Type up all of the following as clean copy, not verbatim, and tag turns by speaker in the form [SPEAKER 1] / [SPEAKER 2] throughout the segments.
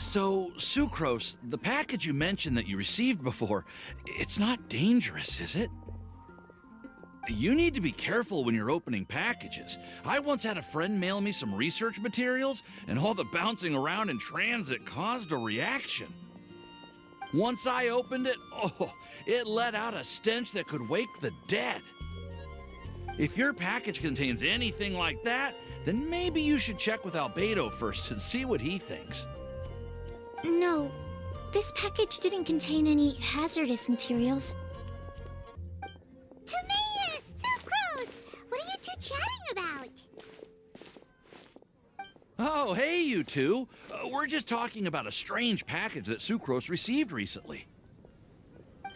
[SPEAKER 1] So, Sucrose, the package you mentioned that you received before, it's not dangerous, is it? You need to be careful when you're opening packages. I once had a friend mail me some research materials, and all the bouncing around in transit caused a reaction. Once I opened it, it let out a stench that could wake the dead. If your package contains anything like that, then maybe you should check with Albedo first and see what he thinks.
[SPEAKER 2] No, this package didn't contain any hazardous materials.
[SPEAKER 3] Timaeus! Sucrose! What are you two chatting about?
[SPEAKER 1] Oh, hey, you two. We're just talking about a strange package that Sucrose received recently.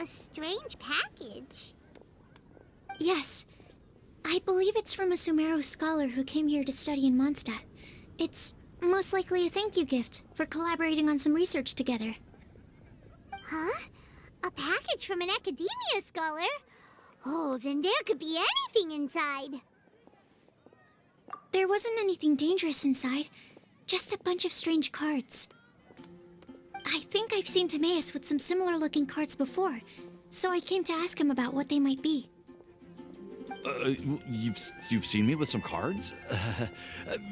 [SPEAKER 3] A strange package?
[SPEAKER 2] Yes. I believe it's from a Sumeru scholar who came here to study in Mondstadt. It's most likely a thank you gift for collaborating on some research together.
[SPEAKER 3] Huh? A package from an academia scholar? Oh, then there could be anything inside.
[SPEAKER 2] There wasn't anything dangerous inside, just a bunch of strange cards. I think I've seen Timaeus with some similar looking cards before, so I came to ask him about what they might be.
[SPEAKER 1] You've seen me with some cards?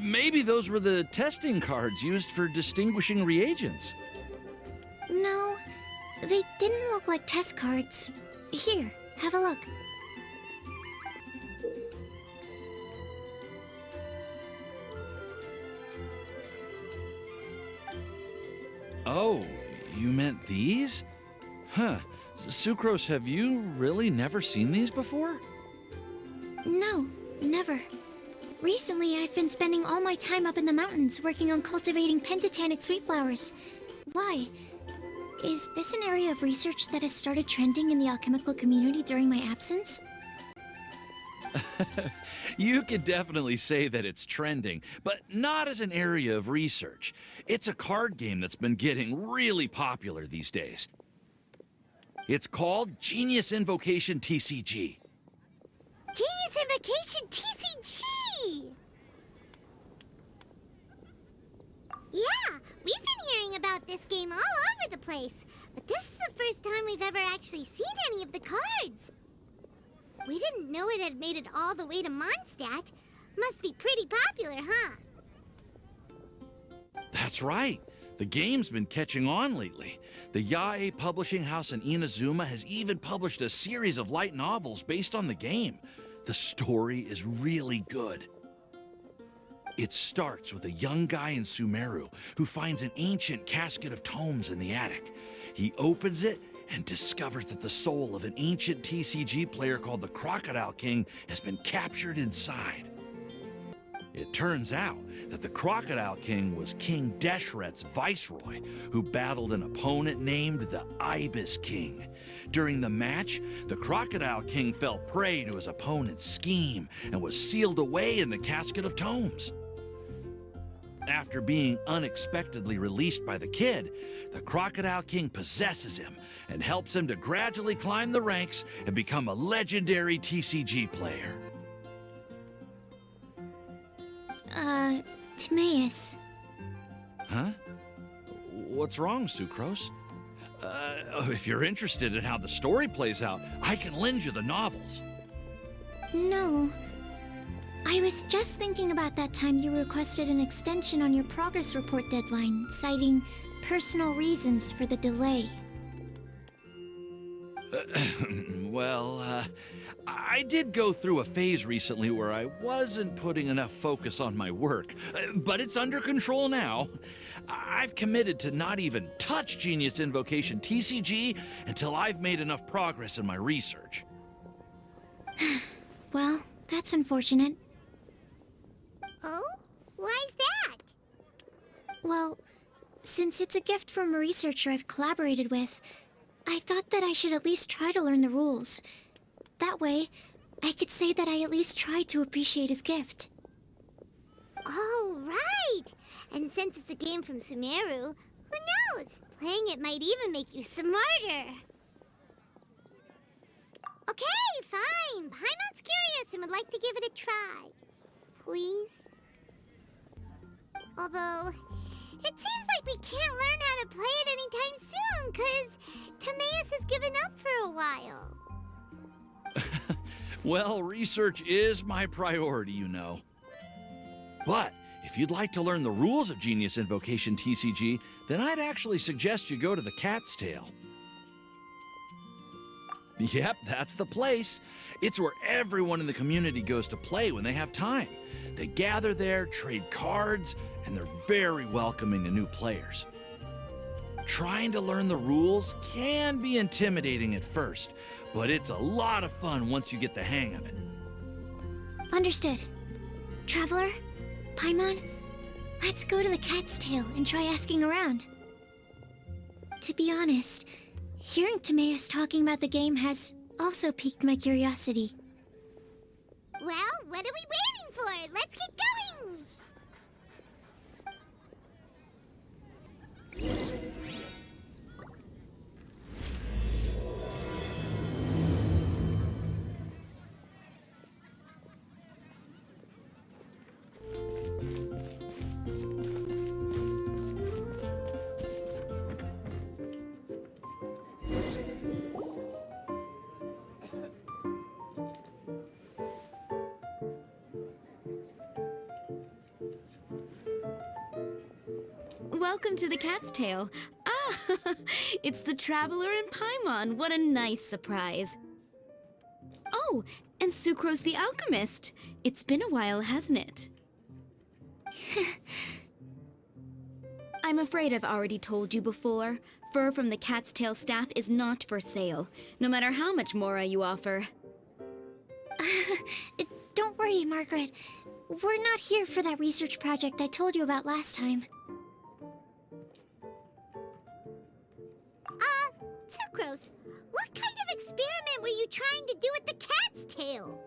[SPEAKER 1] Maybe those were the testing cards used for distinguishing reagents.
[SPEAKER 2] No, they didn't look like test cards. Here, have a look.
[SPEAKER 1] Oh, you meant these? Huh. Sucrose, have you really never seen these before?
[SPEAKER 2] No, never. Recently, I've been spending all my time up in the mountains working on cultivating pentatonic sweet flowers. Why? Is this an area of research that has started trending in the alchemical community during my absence?
[SPEAKER 1] You could definitely say that it's trending, but not as an area of research. It's a card game that's been getting really popular these days. It's called Genius Invocation TCG.
[SPEAKER 3] Genius Invocation TCG! Yeah, we've been hearing about this game all over the place, but this is the first time we've ever actually seen any of the cards. We didn't know it had made it all the way to Mondstadt. Must be pretty popular, huh?
[SPEAKER 1] That's right. The game's been catching on lately. The Yae publishing house in Inazuma has even published a series of light novels based on the game. The story is really good. It starts with a young guy in Sumeru who finds an ancient casket of tomes in the attic. He opens it and discovers that the soul of an ancient TCG player called the Crocodile King has been captured inside. It turns out that the Crocodile King was King Deshret's viceroy, who battled an opponent named the Ibis King. During the match, the Crocodile King fell prey to his opponent's scheme and was sealed away in the casket of tomes. After being unexpectedly released by the kid, the Crocodile King possesses him and helps him to gradually climb the ranks and become a legendary TCG player.
[SPEAKER 2] Timaeus.
[SPEAKER 1] Huh? What's wrong, Sucrose? If you're interested in how the story plays out, I can lend you the novels.
[SPEAKER 2] No. I was just thinking about that time you requested an extension on your progress report deadline, citing personal reasons for the delay.
[SPEAKER 1] I did go through a phase recently where I wasn't putting enough focus on my work, but it's under control now. I've committed to not even touch Genius Invocation TCG until I've made enough progress in my research.
[SPEAKER 2] Well, that's unfortunate.
[SPEAKER 3] Oh? Why's that?
[SPEAKER 2] Well, since it's a gift from a researcher I've collaborated with, I thought that I should at least try to learn the rules. That way, I could say that I at least tried to appreciate his gift.
[SPEAKER 3] Oh, right! And since it's a game from Sumeru, who knows? Playing it might even make you smarter. Okay, fine. Paimon's curious and would like to give it a try. Please? Although, It seems like we can't learn how to play it anytime soon, 'cause Timaeus has given up for a while.
[SPEAKER 1] Well, research is my priority, you know. But if you'd like to learn the rules of Genius Invocation TCG, then I'd actually suggest you go to the Cat's Tail. Yep, that's the place. It's where everyone in the community goes to play when they have time. They gather there, trade cards, and they're very welcoming to new players. Trying to learn the rules can be intimidating at first, but it's a lot of fun once you get the hang of it.
[SPEAKER 2] Understood. Traveler, Paimon, let's go to the Cat's Tail and try asking around. To be honest, hearing Timaeus talking about the game has also piqued my curiosity.
[SPEAKER 3] Well, what are we waiting for? Let's get going!
[SPEAKER 4] Welcome to the Cat's Tail. Ah, it's the Traveler and Paimon. What a nice surprise. Oh, and Sucrose the Alchemist. It's been a while, hasn't it? I'm afraid I've already told you before. Fur from the Cat's Tail staff is not for sale, no matter how much Mora you offer.
[SPEAKER 2] Don't worry, Margaret. We're not here for that research project I told you about last time.
[SPEAKER 3] Sucrose, what kind of experiment were you trying to do with the Cat's Tail?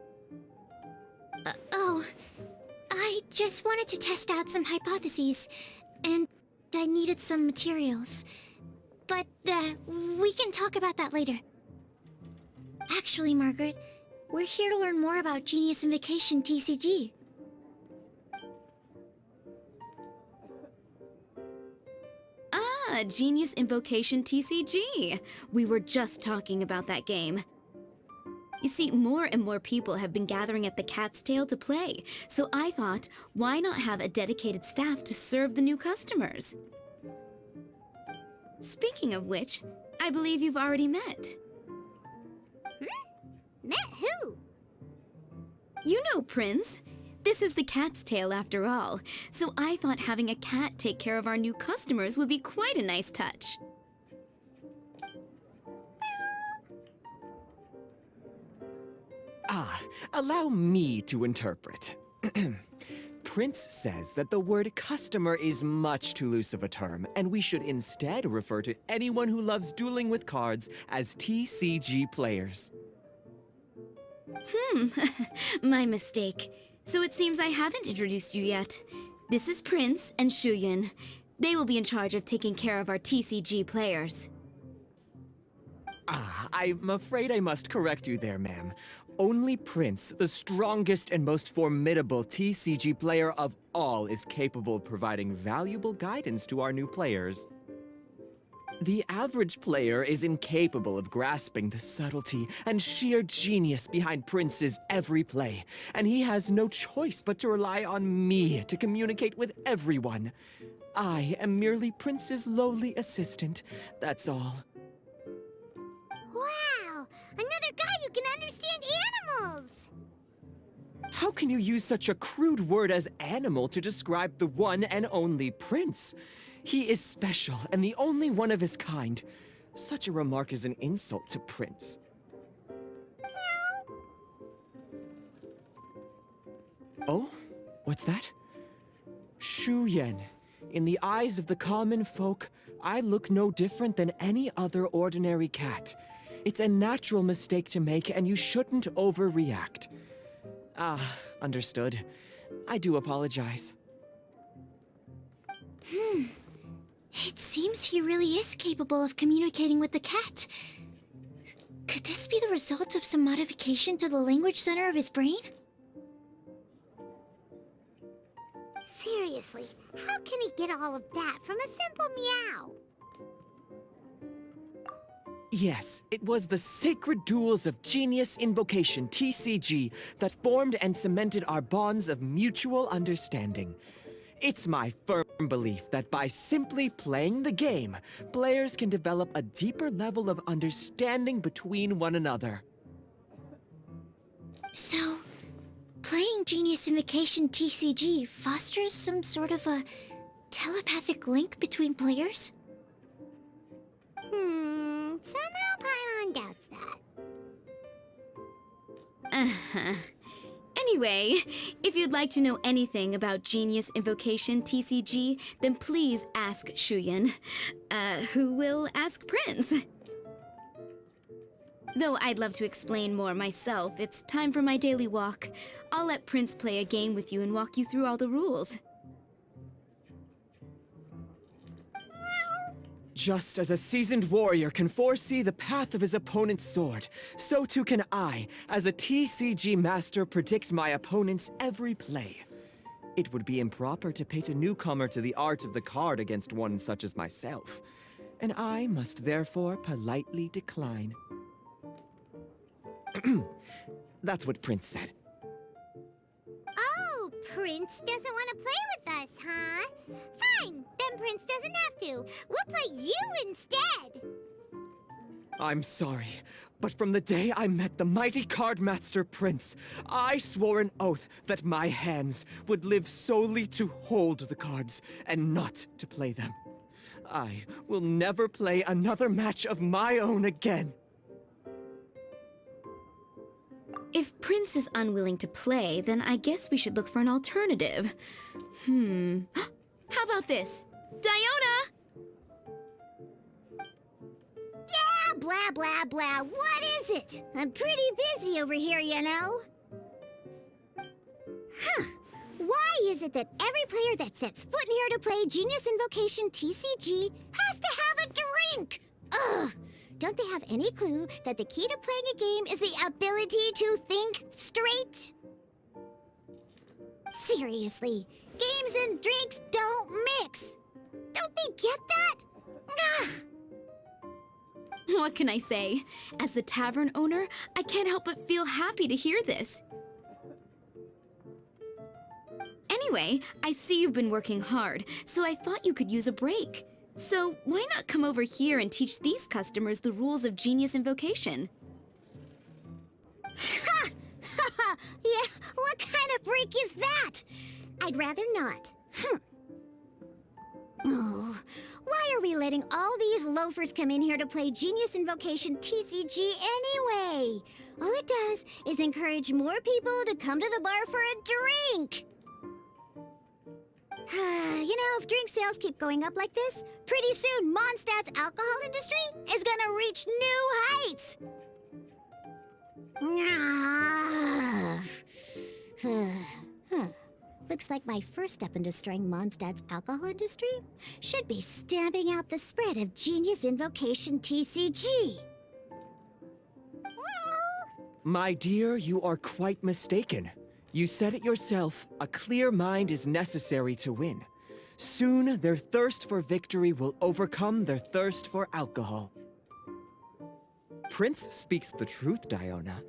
[SPEAKER 2] I just wanted to test out some hypotheses, and I needed some materials. But, we can talk about that later. Actually, Margaret, we're here to learn more about Genius Invocation TCG.
[SPEAKER 4] Genius Invocation TCG. We were just talking about that game. You see, more and more people have been gathering at the Cat's Tail to play, so I thought, why not have a dedicated staff to serve the new customers? Speaking of which, I believe you've already met.
[SPEAKER 3] Met who?
[SPEAKER 4] You know Prince. This is the Cat's Tail after all, so I thought having a cat take care of our new customers would be quite a nice touch.
[SPEAKER 5] Allow me to interpret. Prince says that the word customer is much too loose of a term, and we should instead refer to anyone who loves dueling with cards as TCG players.
[SPEAKER 4] My mistake. So it seems I haven't introduced you yet. This is Prince and Shuyan. They will be in charge of taking care of our TCG players.
[SPEAKER 5] I'm afraid I must correct you there, ma'am. Only Prince, the strongest and most formidable TCG player of all, is capable of providing valuable guidance to our new players. The average player is incapable of grasping the subtlety and sheer genius behind Prince's every play, and he has no choice but to rely on me to communicate with everyone. I am merely Prince's lowly assistant, that's all.
[SPEAKER 3] Wow! Another guy who can understand animals!
[SPEAKER 5] How can you use such a crude word as animal to describe the one and only Prince? He is special and the only one of his kind. Such a remark is an insult to Prince. Oh? What's that? Shuyan. In the eyes of the common folk, I look no different than any other ordinary cat. It's a natural mistake to make, and you shouldn't overreact. Understood. I do apologize.
[SPEAKER 2] It seems he really is capable of communicating with the cat. Could this be the result of some modification to the language center of his brain?
[SPEAKER 3] Seriously, how can he get all of that from a simple meow?
[SPEAKER 5] Yes, it was the sacred duels of Genius Invocation TCG that formed and cemented our bonds of mutual understanding. It's my firm belief that by simply playing the game, players can develop a deeper level of understanding between one another.
[SPEAKER 2] So, playing Genius Invocation TCG fosters some sort of a telepathic link between players?
[SPEAKER 3] Somehow Paimon doubts that.
[SPEAKER 4] Uh-huh. Anyway, if you'd like to know anything about Genius Invocation TCG, then please ask Shuyan, who will ask Prince. Though I'd love to explain more myself, it's time for my daily walk. I'll let Prince play a game with you and walk you through all the rules.
[SPEAKER 5] Just as a seasoned warrior can foresee the path of his opponent's sword, so too can I, as a TCG master, predict my opponent's every play. It would be improper to pit a newcomer to the art of the card against one such as myself, and I must therefore politely decline. That's what Prince said.
[SPEAKER 3] Oh, Prince doesn't want to play with us, huh? Fine, then Prince doesn't have to. We'll play you instead.
[SPEAKER 5] I'm sorry, but from the day I met the mighty card master Prince, I swore an oath that my hands would live solely to hold the cards and not to play them. I will never play another match of my own again.
[SPEAKER 4] If Prince is unwilling to play, then I guess we should look for an alternative. How about this? Diona!
[SPEAKER 3] Yeah, blah, blah, blah. What is it? I'm pretty busy over here, you know. Why is it that every player that sets foot in here to play Genius Invocation TCG has to have a drink? Ugh! Don't they have any clue that the key to playing a game is the ability to think straight? Seriously, games and drinks don't mix. Don't they get that? Ugh!
[SPEAKER 4] What can I say? As the tavern owner, I can't help but feel happy to hear this. Anyway, I see you've been working hard, so I thought you could use a break. So why not come over here and teach these customers the rules of Genius Invocation?
[SPEAKER 3] Ha! Ha ha! Yeah, what kind of break is that? I'd rather not. Oh, why are we letting all these loafers come in here to play Genius Invocation TCG anyway? All it does is encourage more people to come to the bar for a drink. You know, if drink sales keep going up like this, pretty soon Mondstadt's alcohol industry is gonna reach new heights. Looks like my first step in destroying Mondstadt's alcohol industry should be stamping out the spread of Genius Invocation TCG.
[SPEAKER 5] My dear, you are quite mistaken. You said it yourself, a clear mind is necessary to win. Soon, their thirst for victory will overcome their thirst for alcohol. Prince speaks the truth, Diona.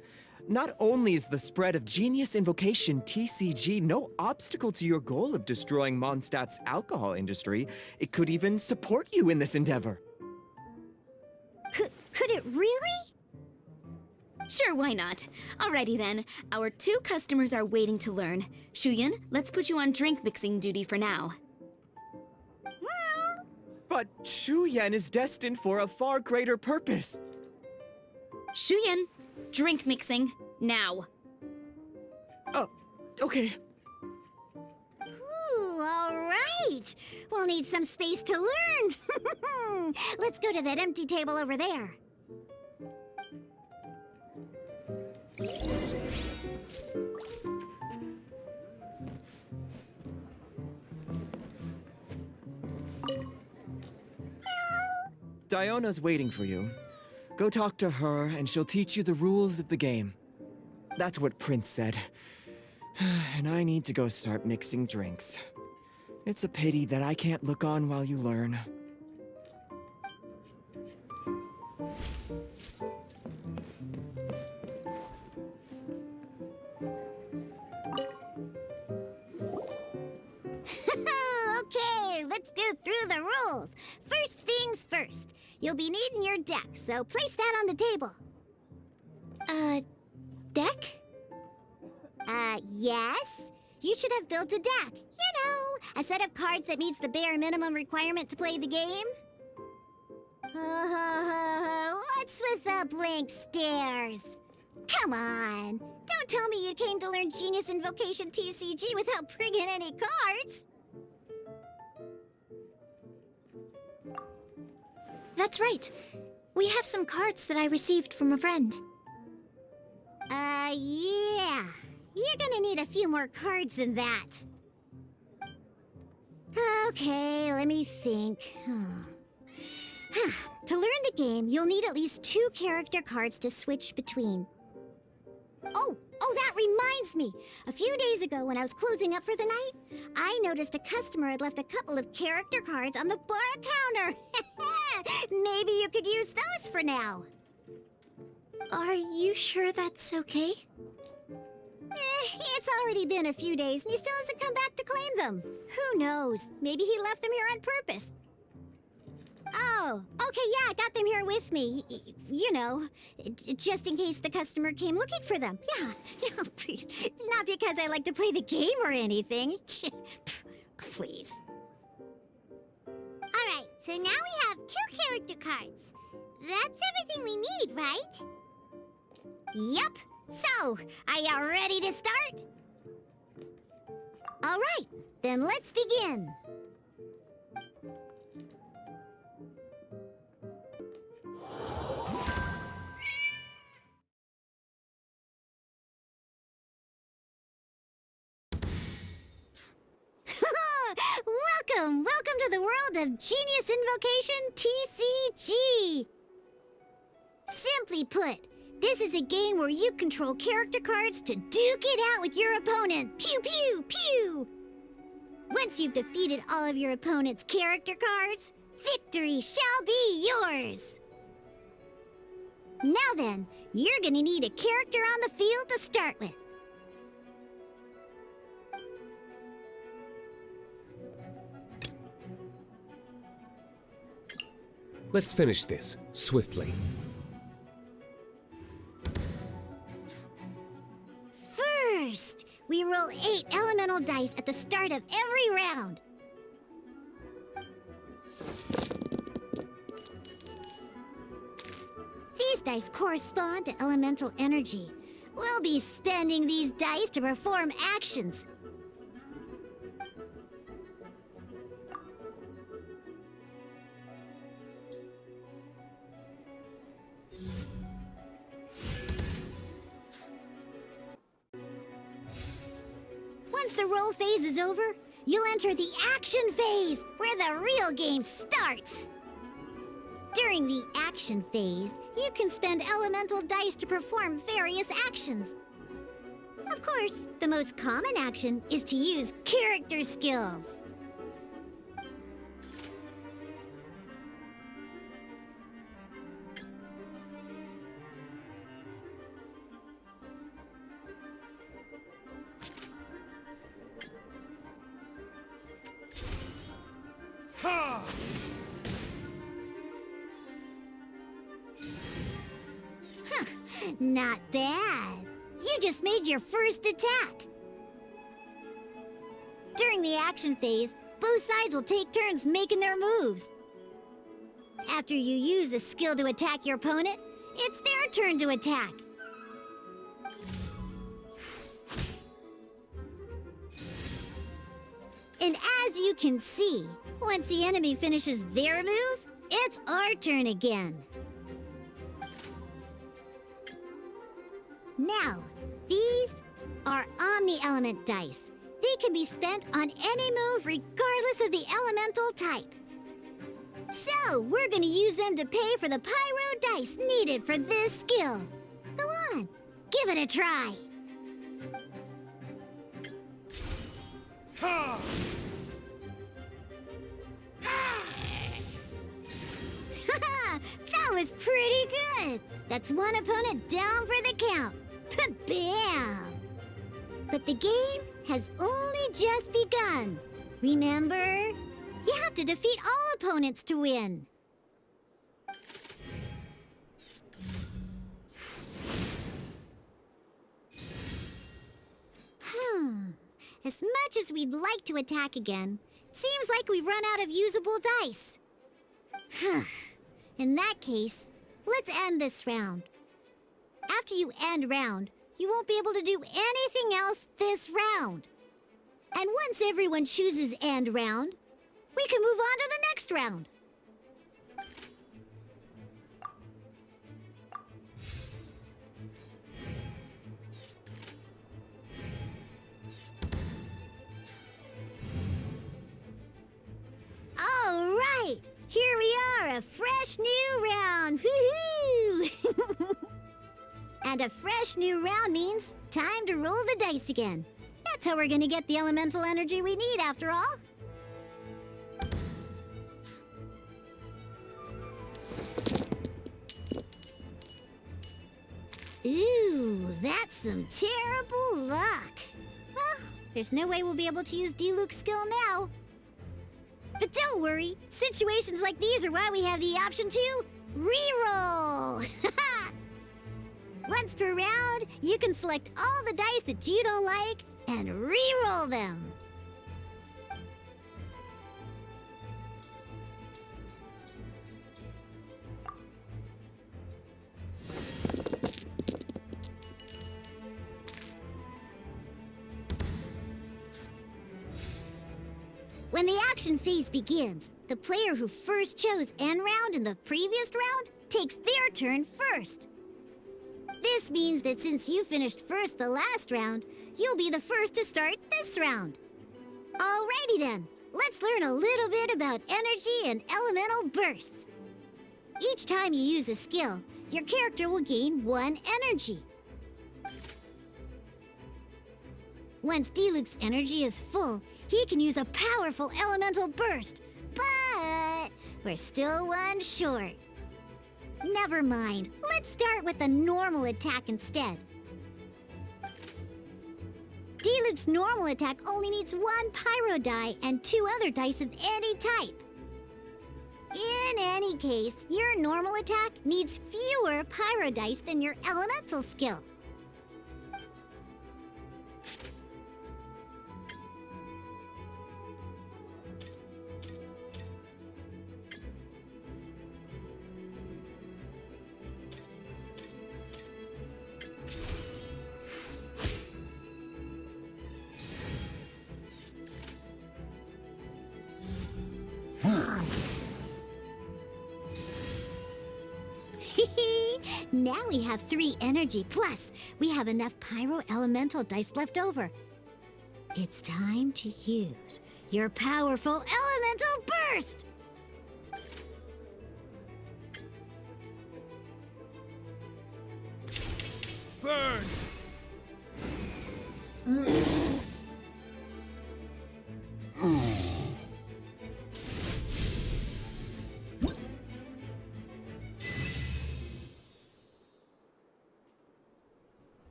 [SPEAKER 5] Not only is the spread of Genius Invocation TCG no obstacle to your goal of destroying Mondstadt's alcohol industry, it could even support you in this endeavor.
[SPEAKER 3] Could it really?
[SPEAKER 4] Sure, why not? Alrighty then, our 2 customers are waiting to learn. Shuyan, let's put you on drink mixing duty for now.
[SPEAKER 5] But Shuyan is destined for a far greater purpose.
[SPEAKER 4] Shuyan, drink mixing, now.
[SPEAKER 5] Okay.
[SPEAKER 3] Ooh, all right. We'll need some space to learn. Let's go to that empty table over there.
[SPEAKER 5] Diona's waiting for you. Go talk to her, and she'll teach you the rules of the game. That's what Prince said. And I need to go start mixing drinks. It's a pity that I can't look on while you learn.
[SPEAKER 3] Okay, let's go through the rules. First things first. You'll be needing your deck, so place that on the table.
[SPEAKER 2] Deck?
[SPEAKER 3] Yes? You should have built a deck. You know, a set of cards that meets the bare minimum requirement to play the game. What's with the blank stares? Come on. Don't tell me you came to learn Genius Invocation TCG without bringing any cards.
[SPEAKER 2] That's right. We have some cards that I received from a friend.
[SPEAKER 3] Yeah. You're gonna need a few more cards than that. Okay, let me think. To learn the game, you'll need at least 2 character cards to switch between. Oh, that reminds me. A few days ago, when I was closing up for the night, I noticed a customer had left a couple of character cards on the bar counter. Maybe you could use those for now.
[SPEAKER 2] Are you sure that's okay?
[SPEAKER 3] It's already been a few days and he still hasn't come back to claim them. Who knows? Maybe he left them here on purpose. Oh, okay, yeah, I got them here with me. You know, just in case the customer came looking for them. Yeah, not because I like to play the game or anything. Please.
[SPEAKER 6] All right, so now we have 2 character cards. That's everything we need, right?
[SPEAKER 3] Yep. So, are you ready to start? All right, then let's begin. Welcome to the world of Genius Invocation TCG! Simply put, this is a game where you control character cards to duke it out with your opponent. Pew, pew, pew! Once you've defeated all of your opponent's character cards, victory shall be yours! Now then, you're gonna need a character on the field to start with.
[SPEAKER 7] Let's finish this, swiftly.
[SPEAKER 3] First, we roll 8 elemental dice at the start of every round. These dice correspond to elemental energy. We'll be spending these dice to perform actions. Once the roll phase is over, you'll enter the action phase, where the real game starts. During the action phase, you can spend elemental dice to perform various actions. Of course, the most common action is to use character skills. Not bad. You just made your first attack. During the action phase, both sides will take turns making their moves. After you use a skill to attack your opponent, it's their turn to attack. And as you can see, once the enemy finishes their move, it's our turn again. Now, these are Omni-Element dice. They can be spent on any move regardless of the elemental type. So, we're gonna use them to pay for the pyro dice needed for this skill. Go on, give it a try. was pretty good. That's one opponent down for the count. Bam! But the game has only just begun. Remember? You have to defeat all opponents to win. As much as we'd like to attack again, it seems like we've run out of usable dice. In that case, let's end this round. After you end round, you won't be able to do anything else this round. And once everyone chooses end round, we can move on to the next round. All right, here we are, a fresh new round. Woohoo! And a fresh new round means time to roll the dice again. That's how we're gonna get the elemental energy we need, after all. Ooh, that's some terrible luck. Well, there's no way we'll be able to use Diluc's skill now. But don't worry, situations like these are why we have the option to reroll. Once per round, you can select all the dice that you don't like and re-roll them. When the action phase begins, the player who first chose end round in the previous round takes their turn first. This means that since you finished first the last round, you'll be the first to start this round. Alrighty then, let's learn a little bit about energy and elemental bursts. Each time you use a skill, your character will gain 1 energy. Once Diluc's energy is full, he can use a powerful elemental burst, but we're still 1 short. Never mind, let's start with a normal attack instead. Diluc's normal attack only needs 1 pyro die and 2 other dice of any type. In any case, your normal attack needs fewer pyro dice than your elemental skill. Now we have 3 energy, plus we have enough pyro elemental dice left over. It's time to use your powerful elemental burst!
[SPEAKER 1] Burn!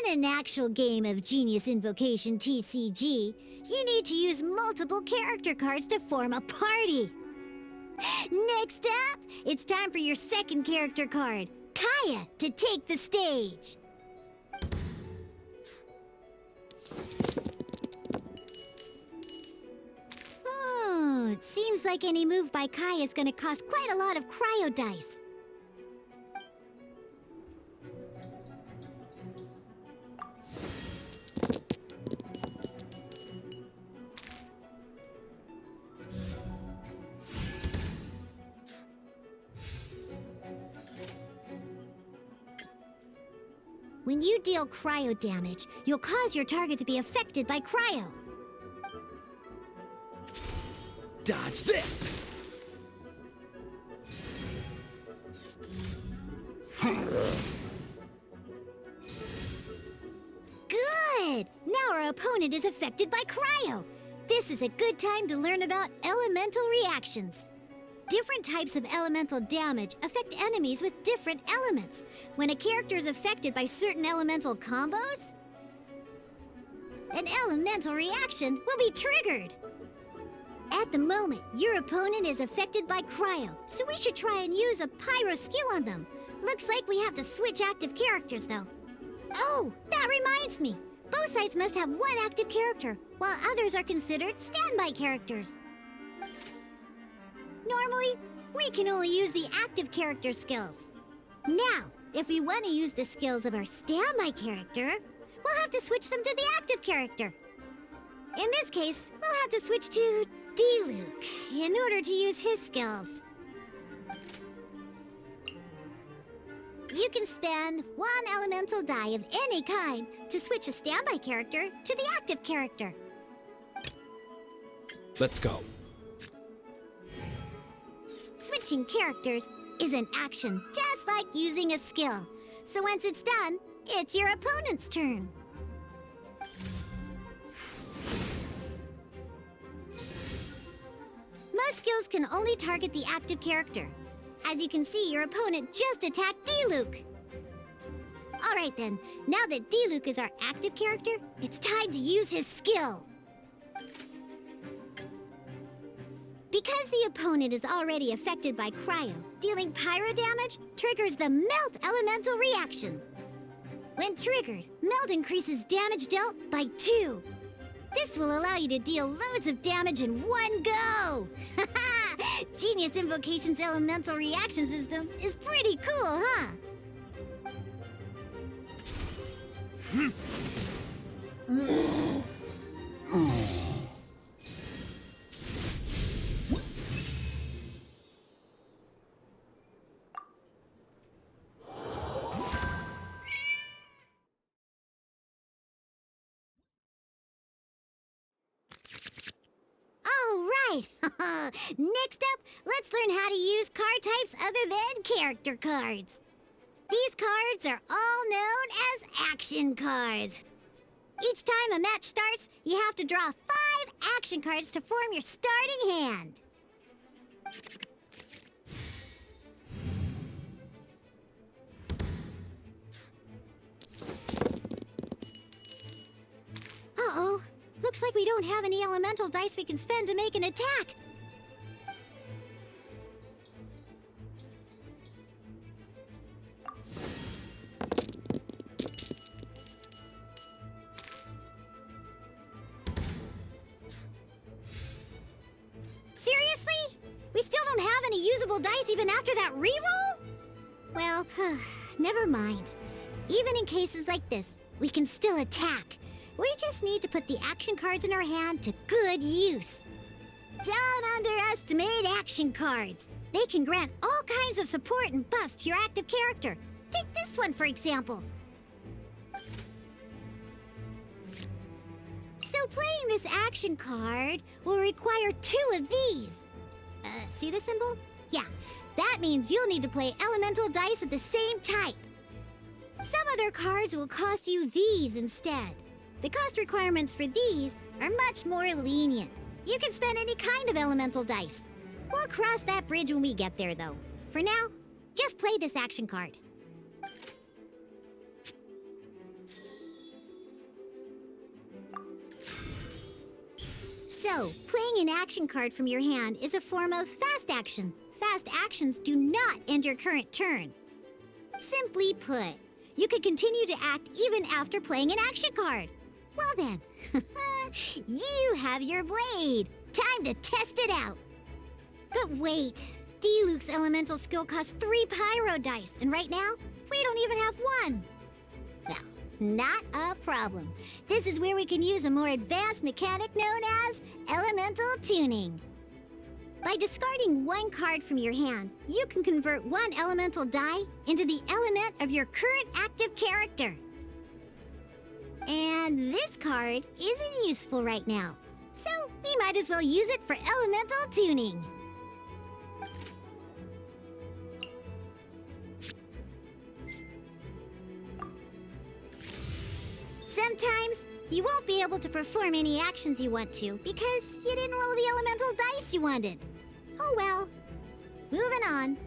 [SPEAKER 3] In an actual game of Genius Invocation TCG, you need to use multiple character cards to form a party. Next up, it's time for your second character card, Kaya, to take the stage. Oh, it seems like any move by Kaya is gonna cost quite a lot of cryo dice. When you deal cryo damage, you'll cause your target to be affected by cryo.
[SPEAKER 1] Dodge this!
[SPEAKER 3] opponent is affected by cryo. This is a good time to learn about elemental reactions. Different types of elemental damage affect enemies with different elements. When a character is affected by certain elemental combos, an elemental reaction will be triggered. At the moment, your opponent is affected by cryo, so we should try and use a pyro skill on them. Looks like we have to switch active characters, though. Oh, that reminds me. Both sides must have one active character, while others are considered standby characters. Normally, we can only use the active character skills. Now, if we want to use the skills of our standby character, we'll have to switch them to the active character. In this case, we'll have to switch to D-Luke in order to use his skills. You can spend one elemental die of any kind to switch a standby character to the active character.
[SPEAKER 7] Let's go.
[SPEAKER 3] Switching characters is an action, just like using a skill. So once it's done, it's your opponent's turn. Most skills can only target the active character. As you can see, your opponent just attacked D-Luke. Alright then, now that D-Luke is our active character, it's time to use his skill. Because the opponent is already affected by cryo, dealing pyro damage triggers the Melt Elemental reaction. When triggered, Melt increases damage dealt by 2. This will allow you to deal loads of damage in one go! Haha! Genius Invocation's elemental reaction system is pretty cool, huh? Alright! Next up, let's learn how to use card types other than character cards. These cards are all known as action cards. Each time a match starts, you have to draw 5 action cards to form your starting hand. Uh-oh. Looks like we don't have any elemental dice we can spend to make an attack. Seriously? We still don't have any usable dice even after that reroll? Well, never mind. Even in cases like this, we can still attack. We just need to put the action cards in our hand to good use. Don't underestimate action cards. They can grant all kinds of support and buffs to your active character. Take this one, for example. So playing this action card will require 2 of these. See the symbol? Yeah, that means you'll need to play elemental dice of the same type. Some other cards will cost you these instead. The cost requirements for these are much more lenient. You can spend any kind of elemental dice. We'll cross that bridge when we get there, though. For now, just play this action card. So, playing an action card from your hand is a form of fast action. Fast actions do not end your current turn. Simply put, you can continue to act even after playing an action card. Well then, you have your blade. Time to test it out. But wait, D-Luke's elemental skill costs 3 pyro dice, and right now, we don't even have 1. Well, not a problem. This is where we can use a more advanced mechanic known as elemental tuning. By discarding 1 card from your hand, you can convert 1 elemental die into the element of your current active character. And this card isn't useful right now, so we might as well use it for elemental tuning. Sometimes You won't be able to perform any actions you want to because you didn't roll the elemental dice you wanted. Oh well. Moving on.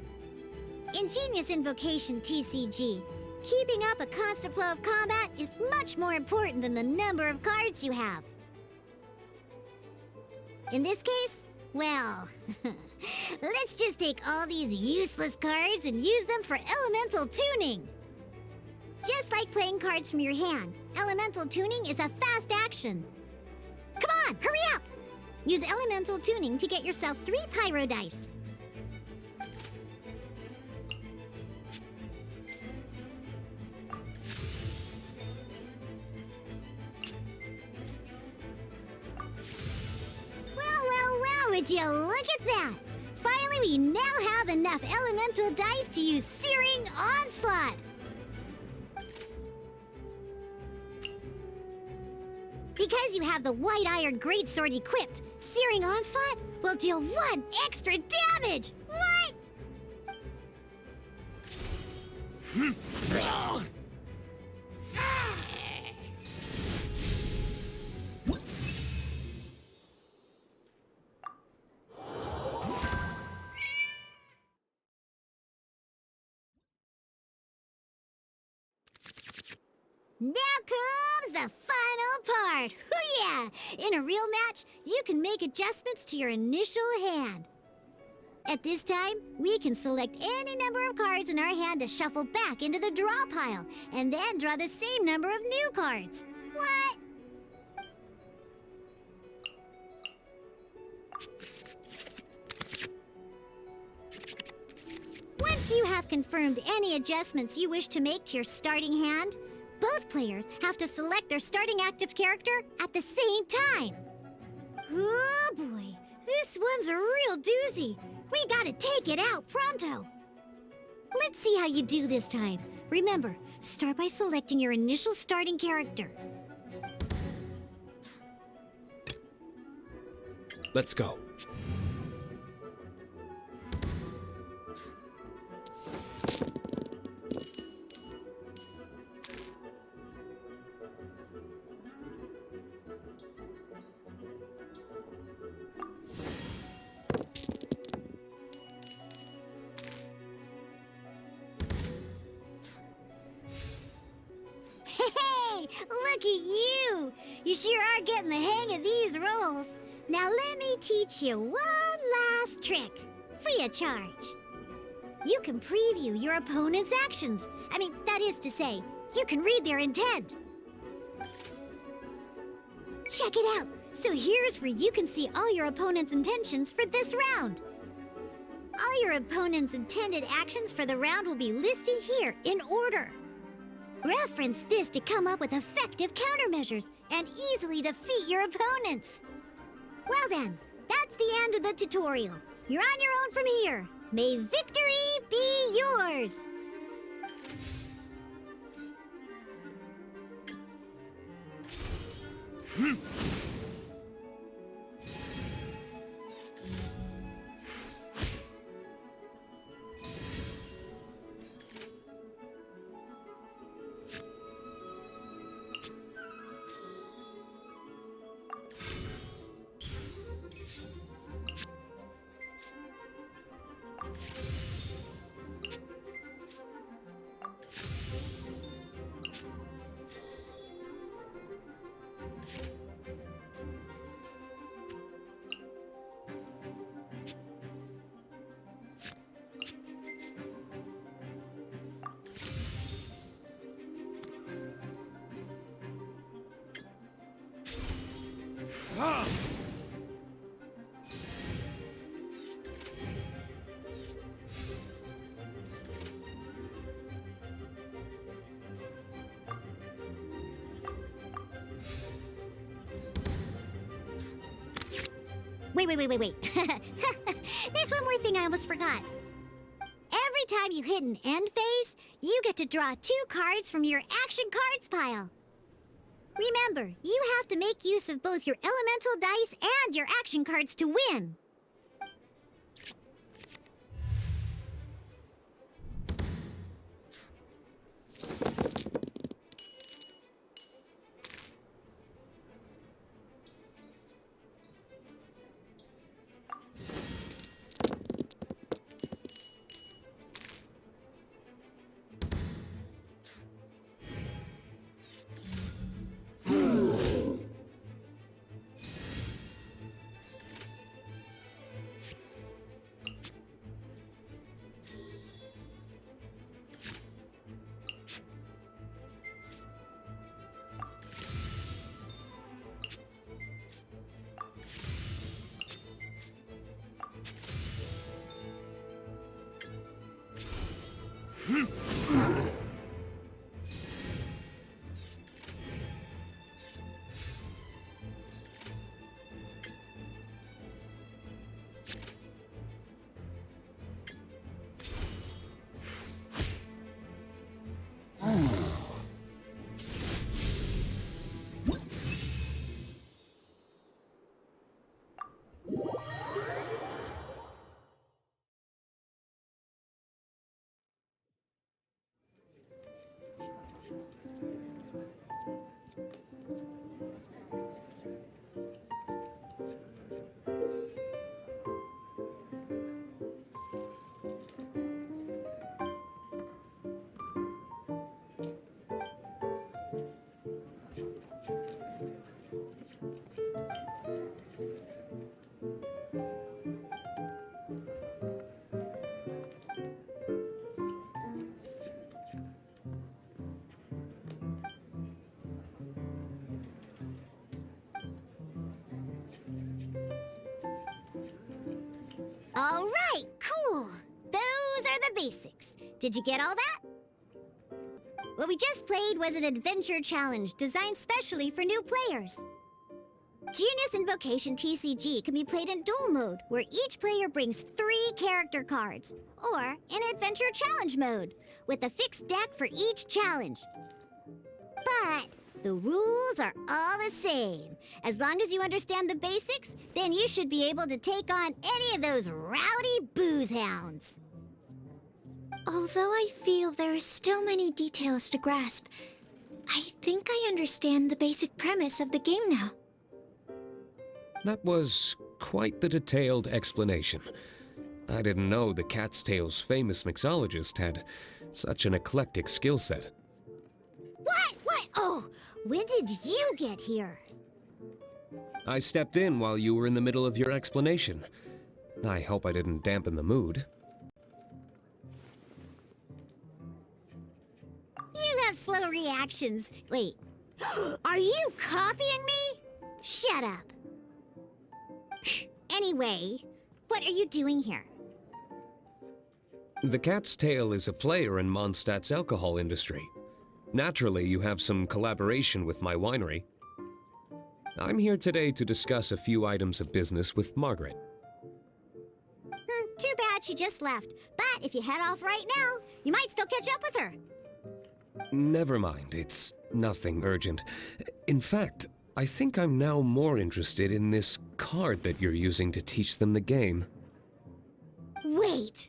[SPEAKER 3] In Genius Invocation TCG, keeping up a constant flow of combat is much more important than the number of cards you have. In this case, well, let's just take all these useless cards and use them for elemental tuning. Just like playing cards from your hand, elemental tuning is a fast action. Come on, hurry up! Use elemental tuning to get yourself 3 pyro dice. Well, would you look at that? Finally, we now have enough elemental dice to use Searing Onslaught. Because you have the White-Iron Greatsword equipped, Searing Onslaught will deal 1 extra damage! What? Now comes the final part! Hoo-yeah! In a real match, you can make adjustments to your initial hand. At this time, we can select any number of cards in our hand to shuffle back into the draw pile, and then draw the same number of new cards. What? Once you have confirmed any adjustments you wish to make to your starting hand, both players have to select their starting active character at the same time. Oh boy, this one's a real doozy. We gotta take it out pronto. Let's see how you do this time. Remember, start by selecting your initial starting character.
[SPEAKER 7] Let's go.
[SPEAKER 3] Hey, look at you! You sure are getting the hang of these rolls. Now let me teach you one last trick, free of charge. You can preview your opponent's actions. That is to say, you can read their intent. Check it out. So here's where you can see all your opponent's intentions for this round. All your opponent's intended actions for the round will be listed here in order. Reference this to come up with effective countermeasures and easily defeat your opponents. Well then, that's the end of the tutorial. You're on your own from here. May victory be yours! Wait. There's one more thing I almost forgot. Every time you hit an end phase, you get to draw 2 cards from your action cards pile. Remember, you have to make use of both your elemental dice and your action cards to win. All right, cool. Those are the basics. Did you get all that? What we just played was an adventure challenge designed specially for new players. Genius Invocation TCG can be played in duel mode, where each player brings 3 character cards, or in adventure challenge mode, with a fixed deck for each challenge. But the rules are all the same. As long as you understand the basics, then you should be able to take on any of those rowdy booze hounds.
[SPEAKER 2] Although I feel there are still many details to grasp, I think I understand the basic premise of the game now.
[SPEAKER 7] That was quite the detailed explanation. I didn't know the Cat's Tail's famous mixologist had such an eclectic skill set.
[SPEAKER 3] What? Oh, when did you get here?
[SPEAKER 7] I stepped in while you were in the middle of your explanation. I hope I didn't dampen the mood.
[SPEAKER 3] You have slow reactions. Wait, are you copying me? Shut up. Anyway, what are you doing here?
[SPEAKER 7] The Cat's Tail is a player in Mondstadt's alcohol industry. Naturally, you have some collaboration with my winery. I'm here today to discuss a few items of business with Margaret.
[SPEAKER 3] Too bad she just left. But if you head off right now, you might still catch up with her.
[SPEAKER 7] Never mind, it's nothing urgent. In fact, I think I'm now more interested in this card that you're using to teach them the game.
[SPEAKER 3] Wait,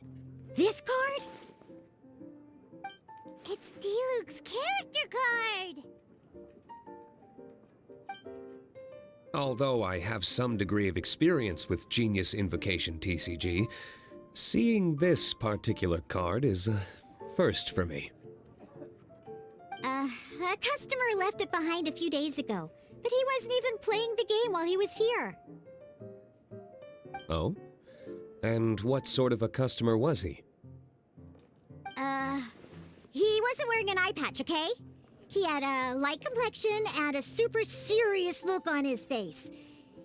[SPEAKER 3] this card? It's Diluc's character card!
[SPEAKER 7] Although I have some degree of experience with Genius Invocation TCG, seeing this particular card is a first for me.
[SPEAKER 3] A customer left it behind a few days ago, but he wasn't even playing the game while he was here.
[SPEAKER 7] Oh? And what sort of a customer was he?
[SPEAKER 3] He wasn't wearing an eye patch, okay? He had a light complexion and a super serious look on his face.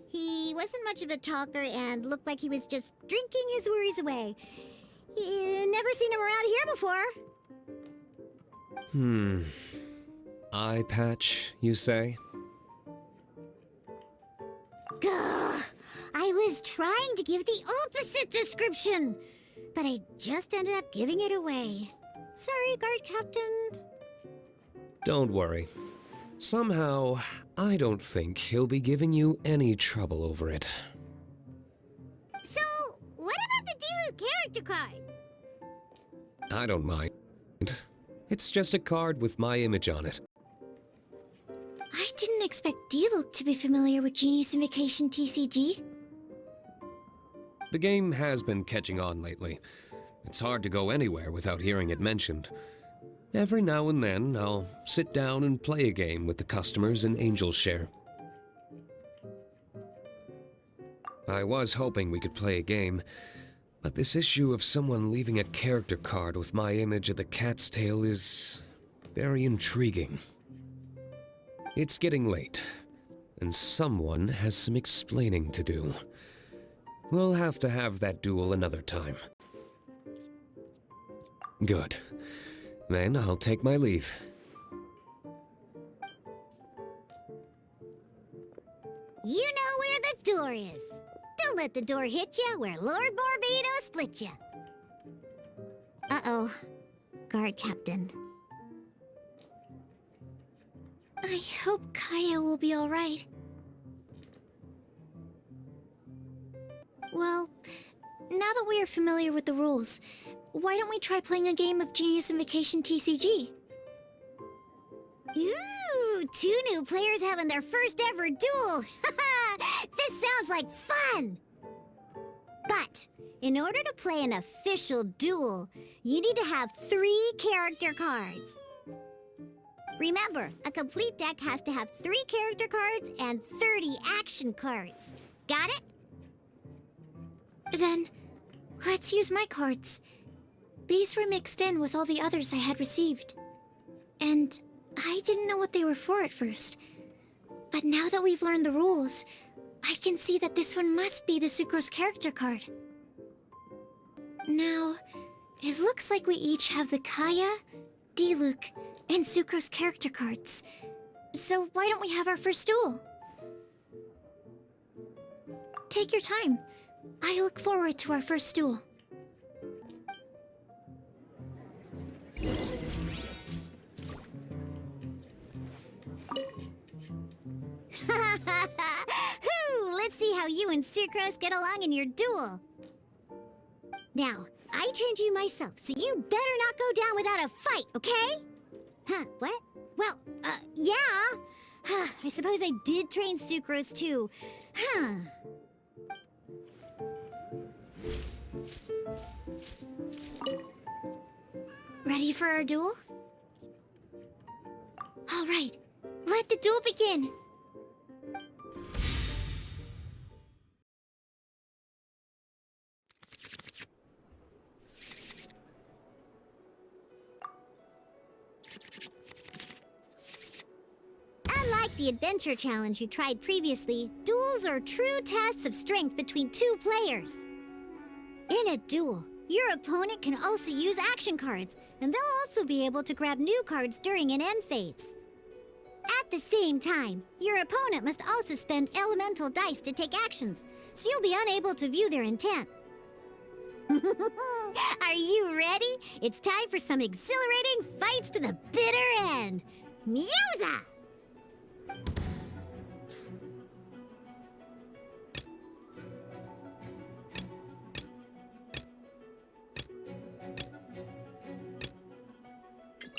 [SPEAKER 3] He wasn't much of a talker and looked like he was just drinking his worries away. Never seen him around here before.
[SPEAKER 7] Eye patch, you say?
[SPEAKER 3] Gah! I was trying to give the opposite description, but I just ended up giving it away. Sorry, guard captain.
[SPEAKER 7] Don't worry. Somehow, I don't think he'll be giving you any trouble over it.
[SPEAKER 3] So, what about the Diluc character card?
[SPEAKER 7] I don't mind. It's just a card with my image on it.
[SPEAKER 2] I didn't expect Diluc to be familiar with Genius Invocation TCG.
[SPEAKER 7] The game has been catching on lately. It's hard to go anywhere without hearing it mentioned. Every now and then, I'll sit down and play a game with the customers in Angel's Share. I was hoping we could play a game, but this issue of someone leaving a character card with my image of the Cat's Tail is very intriguing. It's getting late, and someone has some explaining to do. We'll have to have that duel another time. Good. Then I'll take my leave.
[SPEAKER 3] You know where the door is. Don't let the door hit ya where Lord Barbados split ya. Uh-oh. Guard Captain.
[SPEAKER 2] I hope Kaya will be alright. Well, now that we are familiar with the rules, why don't we try playing a game of Genius Invocation TCG?
[SPEAKER 3] Ooh, 2 new players having their first ever duel. This sounds like fun! But, in order to play an official duel, you need to have 3 character cards. Remember, a complete deck has to have 3 character cards and 30 action cards. Got it?
[SPEAKER 2] Then, let's use my cards. These were mixed in with all the others I had received. And I didn't know what they were for at first. But now that we've learned the rules, I can see that this one must be the Sucrose character card. Now, it looks like we each have the Kaya, Diluc, and Sucrose character cards. So why don't we have our first duel? Take your time. I look forward to our first duel.
[SPEAKER 3] Let's see how you and Sucrose get along in your duel. Now, I trained you myself, so you better not go down without a fight, okay? Huh, what? Well, yeah. I suppose I did train Sucrose too. Huh.
[SPEAKER 2] Ready for our duel? All right, let the duel begin!
[SPEAKER 3] Unlike the adventure challenge you tried previously, duels are true tests of strength between 2 players. In a duel, your opponent can also use action cards, and they'll also be able to grab new cards during an end phase. At the same time, your opponent must also spend elemental dice to take actions, so you'll be unable to view their intent. Are you ready? It's time for some exhilarating fights to the bitter end. Musa!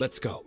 [SPEAKER 7] Let's go.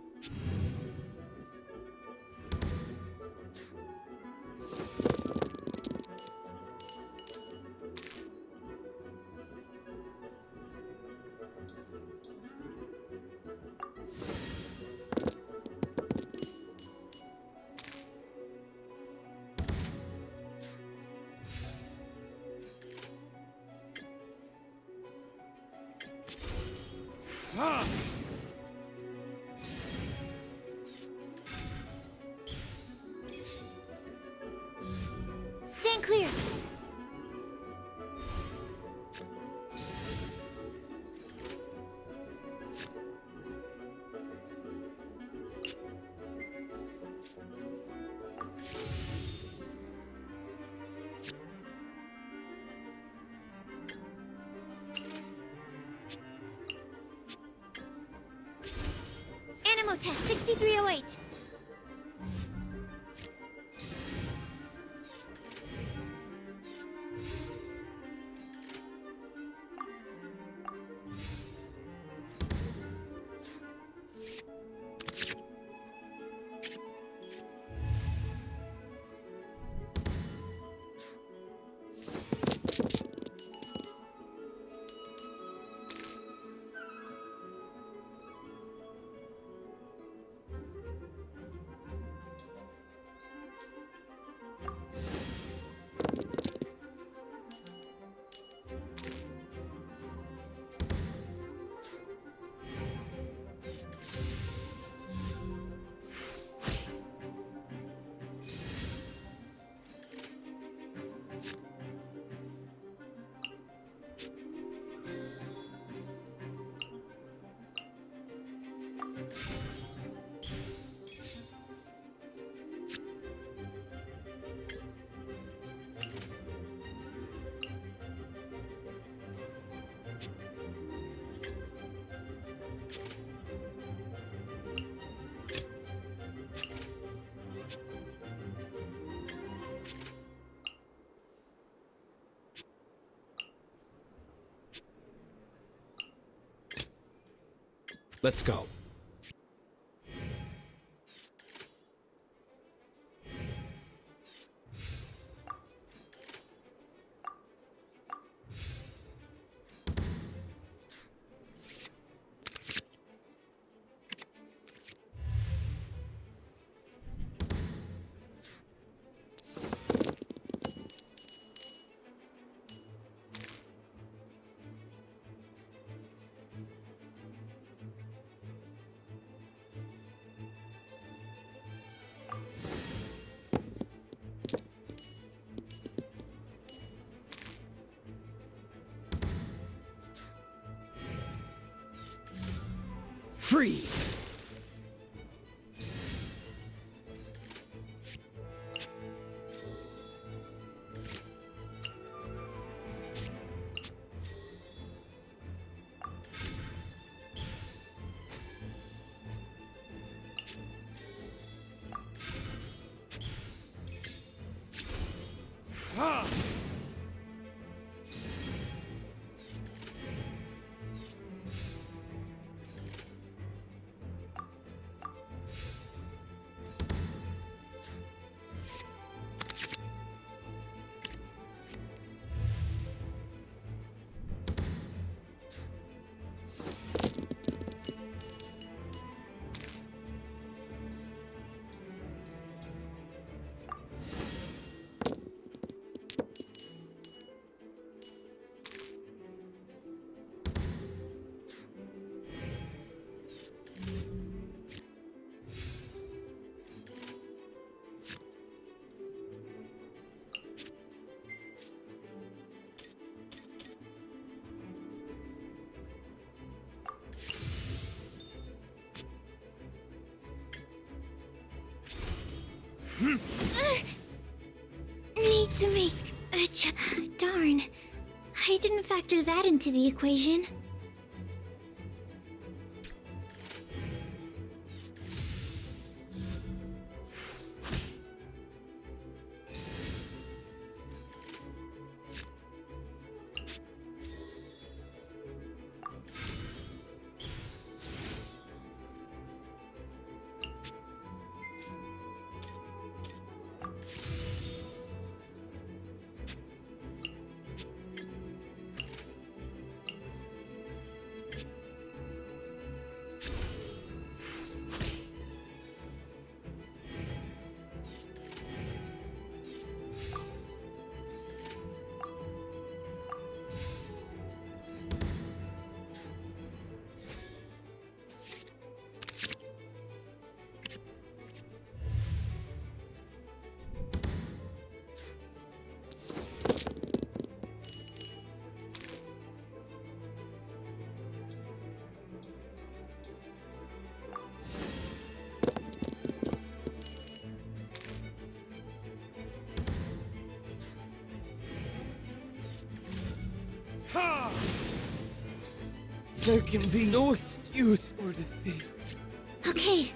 [SPEAKER 2] Stand clear! Animo test 6308.
[SPEAKER 7] Let's go. Freeze!
[SPEAKER 2] Need to make a darn. I didn't factor that into the equation.
[SPEAKER 5] There can be no excuse for defeat.
[SPEAKER 2] Okay,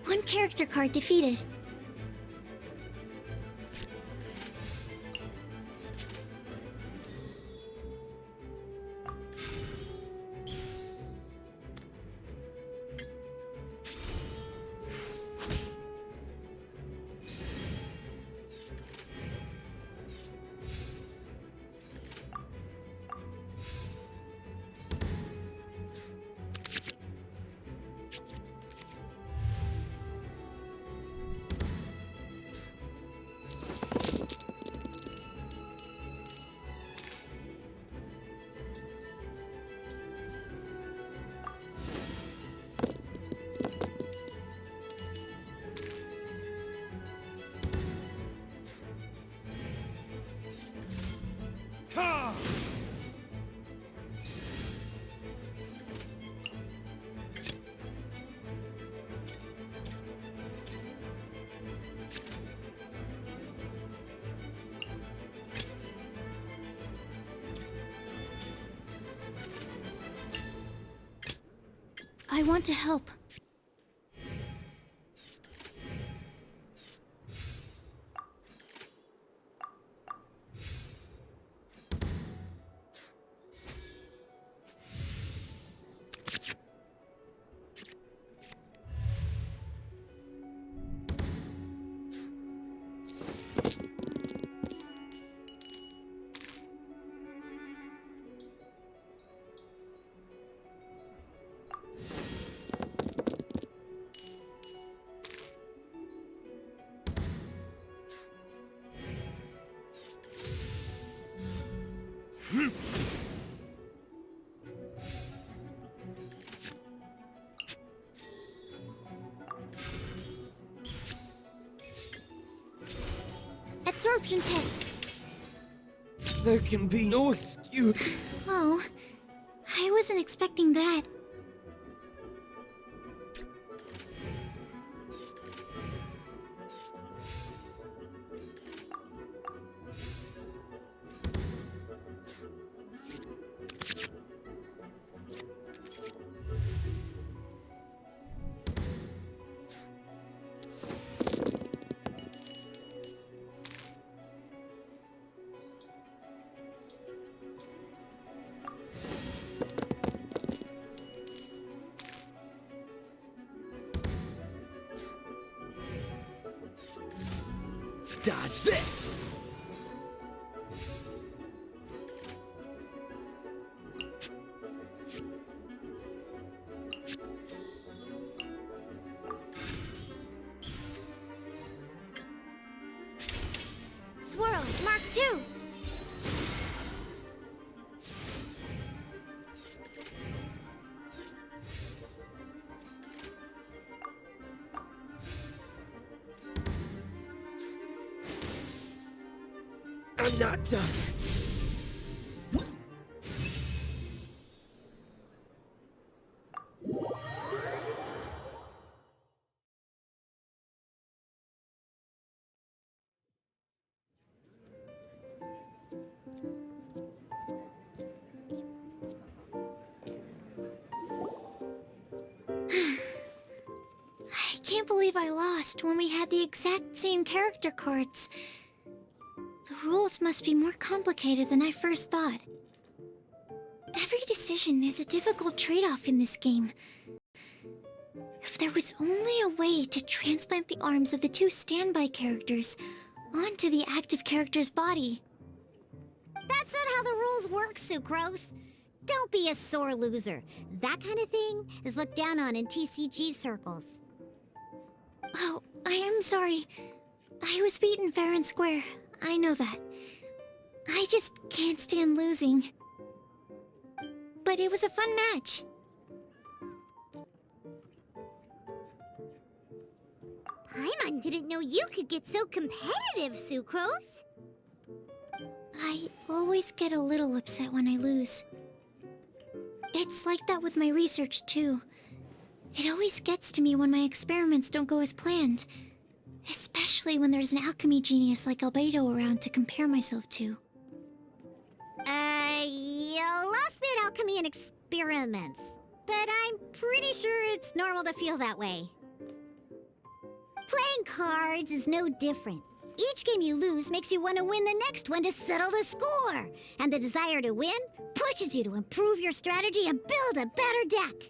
[SPEAKER 2] one character card defeated. I want to help. absorption test.
[SPEAKER 7] There can be no excuse.
[SPEAKER 2] Oh, I wasn't expecting that.
[SPEAKER 5] Dodge this!
[SPEAKER 2] Swirl, Mark 2.
[SPEAKER 5] I'm not done.
[SPEAKER 2] I can't believe I lost when we had the exact same character cards. The rules must be more complicated than I first thought. Every decision is a difficult trade-off in this game. If there was only a way to transplant the arms of the two standby characters onto the active character's body.
[SPEAKER 3] That's not how the rules work, Sucrose. Don't be a sore loser. That kind of thing is looked down on in TCG circles.
[SPEAKER 2] Oh, I am sorry. I was beaten fair and square. I know that. I just can't stand losing. But it was a fun match.
[SPEAKER 3] Paimon didn't know you could get so competitive, Sucrose.
[SPEAKER 2] I always get a little upset when I lose. It's like that with my research, too. It always gets to me when my experiments don't go as planned. Especially when there's an alchemy genius like Albedo around to compare myself to.
[SPEAKER 3] You lost me at alchemy and experiments. But I'm pretty sure it's normal to feel that way. Playing cards is no different. Each game you lose makes you want to win the next one to settle the score. And the desire to win pushes you to improve your strategy and build a better deck.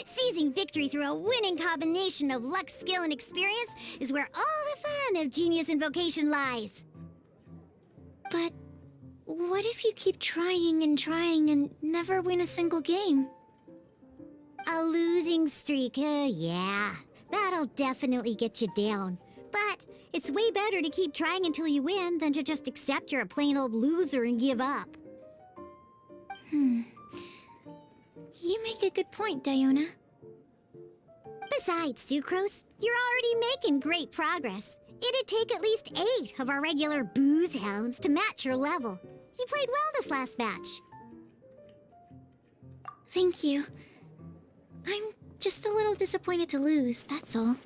[SPEAKER 3] Seizing victory through a winning combination of luck, skill, and experience is where all the fun of Genius Invocation lies.
[SPEAKER 2] But what if you keep trying and never win a single game?
[SPEAKER 3] A losing streak, yeah. That'll definitely get you down. But it's way better to keep trying until you win than to just accept you're a plain old loser and give up.
[SPEAKER 2] You make a good point, Diona.
[SPEAKER 3] Besides, Sucrose, you're already making great progress. It'd take at least 8 of our regular booze hounds to match your level. You played well this last match.
[SPEAKER 2] Thank you. I'm just a little disappointed to lose, that's all.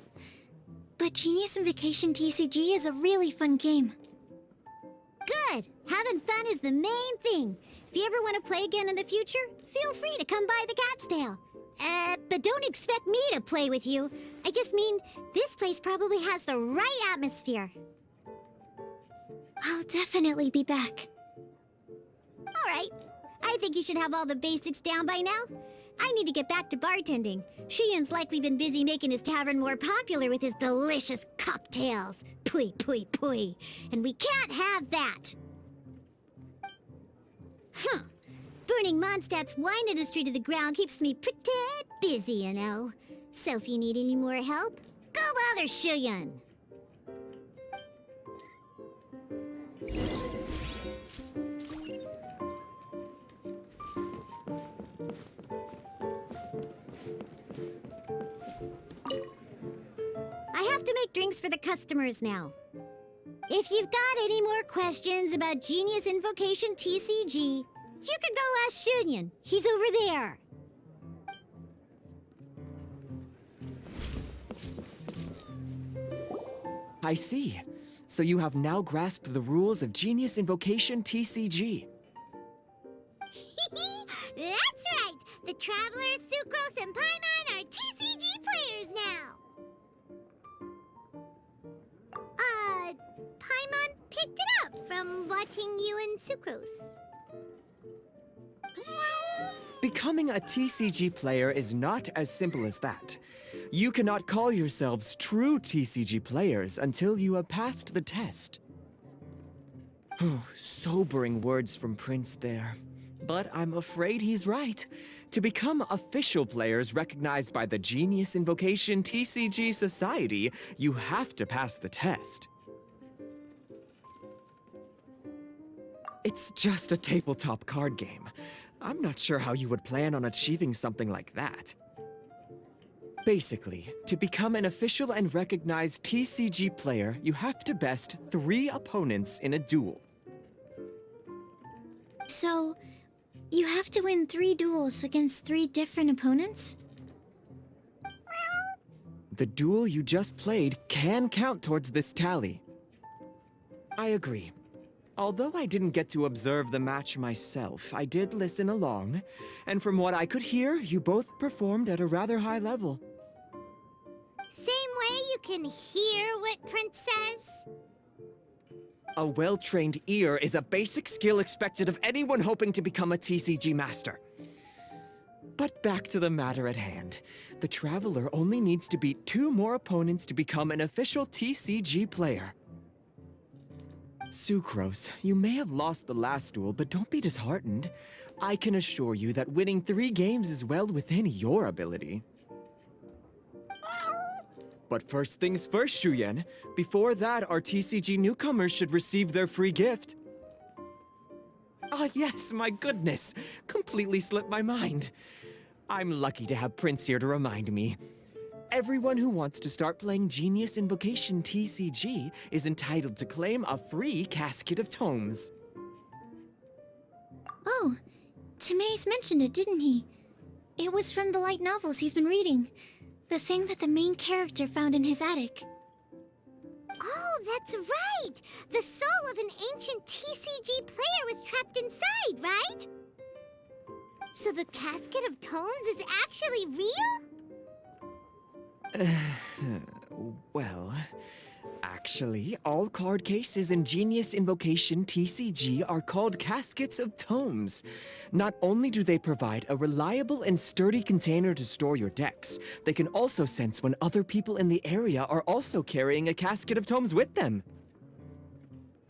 [SPEAKER 2] But Genius Invocation TCG is a really fun game.
[SPEAKER 3] Good! Having fun is the main thing. If you ever want to play again in the future, feel free to come by the Cat's Tail. But don't expect me to play with you. I just mean, this place probably has the right atmosphere.
[SPEAKER 2] I'll definitely be back.
[SPEAKER 3] All right. I think you should have all the basics down by now. I need to get back to bartending. Shian's likely been busy making his tavern more popular with his delicious cocktails. Pui, pui, pui. And we can't have that. Burning Mondstadt's wine industry to the ground keeps me pretty busy, you know. So if you need any more help, go bother Shian. I have
[SPEAKER 6] to make drinks for the customers now. If you've got any more questions about Genius Invocation TCG, you can go ask Shunyan. He's over there.
[SPEAKER 5] I see. So you have now grasped the rules of Genius Invocation TCG.
[SPEAKER 3] That's right! The Travelers, Sucrose, and Paimon are TCG players now! Paimon picked it up from watching you and Sucrose.
[SPEAKER 5] Becoming a TCG player is not as simple as that. You cannot call yourselves true TCG players until you have passed the test. Sobering words from Prince there. But I'm afraid he's right. To become official players recognized by the Genius Invocation TCG Society, you have to pass the test. It's just a tabletop card game. I'm not sure how you would plan on achieving something like that. Basically, to become an official and recognized TCG player, you have to best 3 opponents in a duel.
[SPEAKER 2] So, you have to win 3 duels against 3 different opponents?
[SPEAKER 5] The duel you just played can count towards this tally. I agree. Although I didn't get to observe the match myself, I did listen along, and from what I could hear, you both performed at a rather high level.
[SPEAKER 3] Same way you can hear what Prince says?
[SPEAKER 5] A well-trained ear is a basic skill expected of anyone hoping to become a TCG master. But back to the matter at hand. The Traveler only needs to beat 2 more opponents to become an official TCG player. Sucrose, you may have lost the last duel, but don't be disheartened. I can assure you that winning 3 games is well within your ability. But first things first, Shuyen. Before that, our TCG newcomers should receive their free gift. Ah, yes, my goodness. Completely slipped my mind. I'm lucky to have Prince here to remind me. Everyone who wants to start playing Genius Invocation TCG is entitled to claim a free casket of tomes.
[SPEAKER 2] Oh, Timaeus mentioned it, didn't he? It was from the light novels he's been reading. The thing that the main character found in his attic.
[SPEAKER 3] Oh, that's right! The soul of an ancient TCG player was trapped inside, right? So the casket of tomes is actually real?
[SPEAKER 5] Well, actually, all card cases in Genius Invocation TCG are called caskets of tomes. Not only do they provide a reliable and sturdy container to store your decks, they can also sense when other people in the area are also carrying a casket of tomes with them.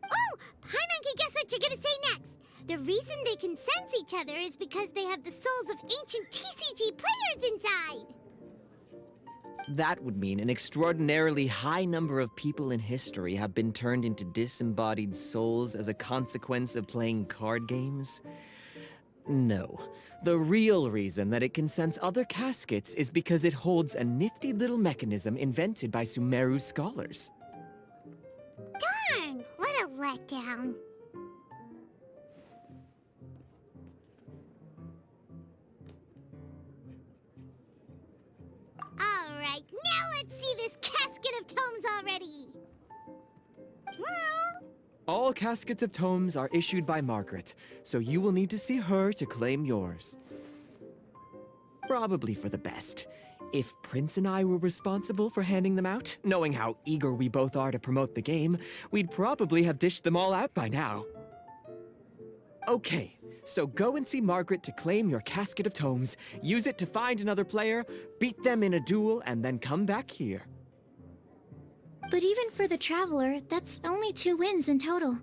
[SPEAKER 3] Oh, Paimon can guess what you're gonna say next. The reason they can sense each other is because they have the souls of ancient TCG players inside.
[SPEAKER 5] That would mean an extraordinarily high number of people in history have been turned into disembodied souls as a consequence of playing card games. No. The real reason that it can sense other caskets is because it holds a nifty little mechanism invented by Sumeru scholars.
[SPEAKER 3] Darn, what a letdown. Alright, now let's see this casket of tomes already!
[SPEAKER 5] All caskets of tomes are issued by Margaret, so you will need to see her to claim yours. Probably for the best. If Prince and I were responsible for handing them out, knowing how eager we both are to promote the game, we'd probably have dished them all out by now. Okay, so go and see Margaret to claim your casket of tomes, use it to find another player, beat them in a duel, and then come back here.
[SPEAKER 2] But even for the Traveler, that's only 2 wins in total.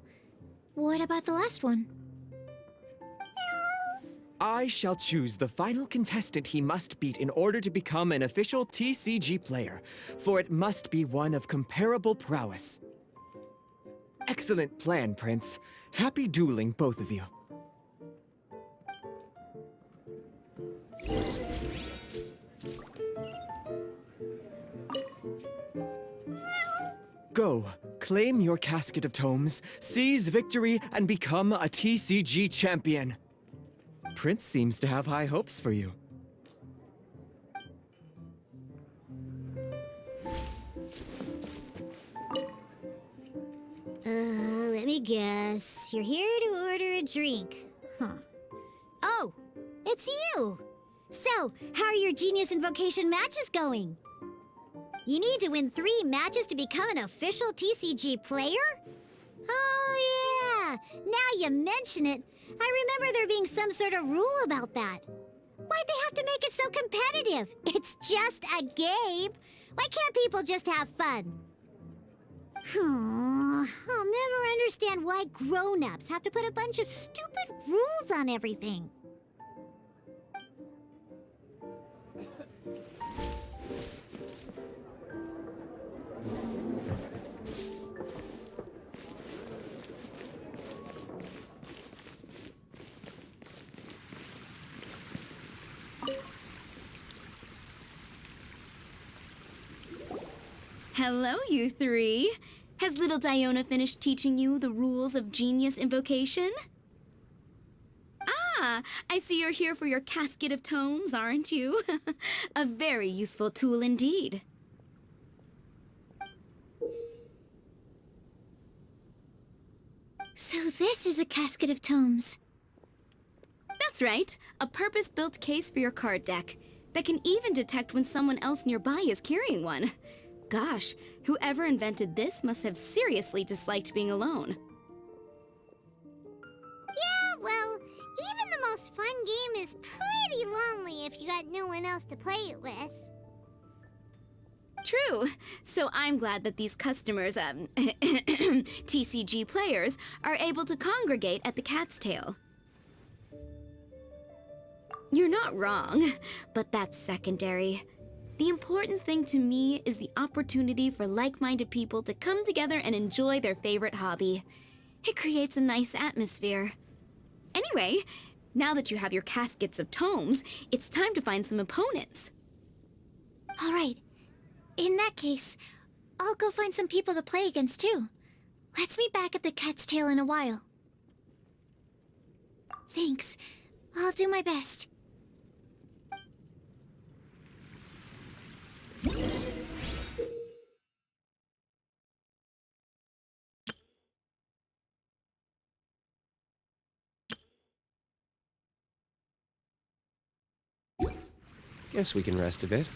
[SPEAKER 2] What about the last one?
[SPEAKER 5] I shall choose the final contestant he must beat in order to become an official TCG player, for it must be one of comparable prowess. Excellent plan, Prince. Happy dueling, both of you. Go, claim your casket of tomes, seize victory, and become a TCG champion. Prince seems to have high hopes for you.
[SPEAKER 6] Let me guess. You're here to order a drink. Huh. Oh, it's you! So, how are your Genius Invocation matches going? You need to win 3 matches to become an official TCG player? Oh, yeah! Now you mention it, I remember there being some sort of rule about that. Why'd they have to make it so competitive? It's just a game. Why can't people just have fun? I'll never understand why grown-ups have to put a bunch of stupid rules on everything.
[SPEAKER 4] Hello, you 3. Has little Diona finished teaching you the rules of Genius Invocation? Ah, I see you're here for your casket of tomes, aren't you? A very useful tool indeed.
[SPEAKER 2] So this is a casket of tomes.
[SPEAKER 4] That's right, a purpose-built case for your card deck that can even detect when someone else nearby is carrying one. Gosh, whoever invented this must have seriously disliked being alone.
[SPEAKER 3] Yeah, well, even the most fun game is pretty lonely if you got no one else to play it with.
[SPEAKER 4] True. So I'm glad that these customers, TCG players, are able to congregate at the Cat's Tail. You're not wrong, but that's secondary. The important thing to me is the opportunity for like-minded people to come together and enjoy their favorite hobby. It creates a nice atmosphere. Anyway, now that you have your caskets of tomes, it's time to find some opponents.
[SPEAKER 2] All right. In that case, I'll go find some people to play against too. Let's meet back at the Cat's Tail in a while. Thanks. I'll do my best.
[SPEAKER 7] Guess we can rest a bit.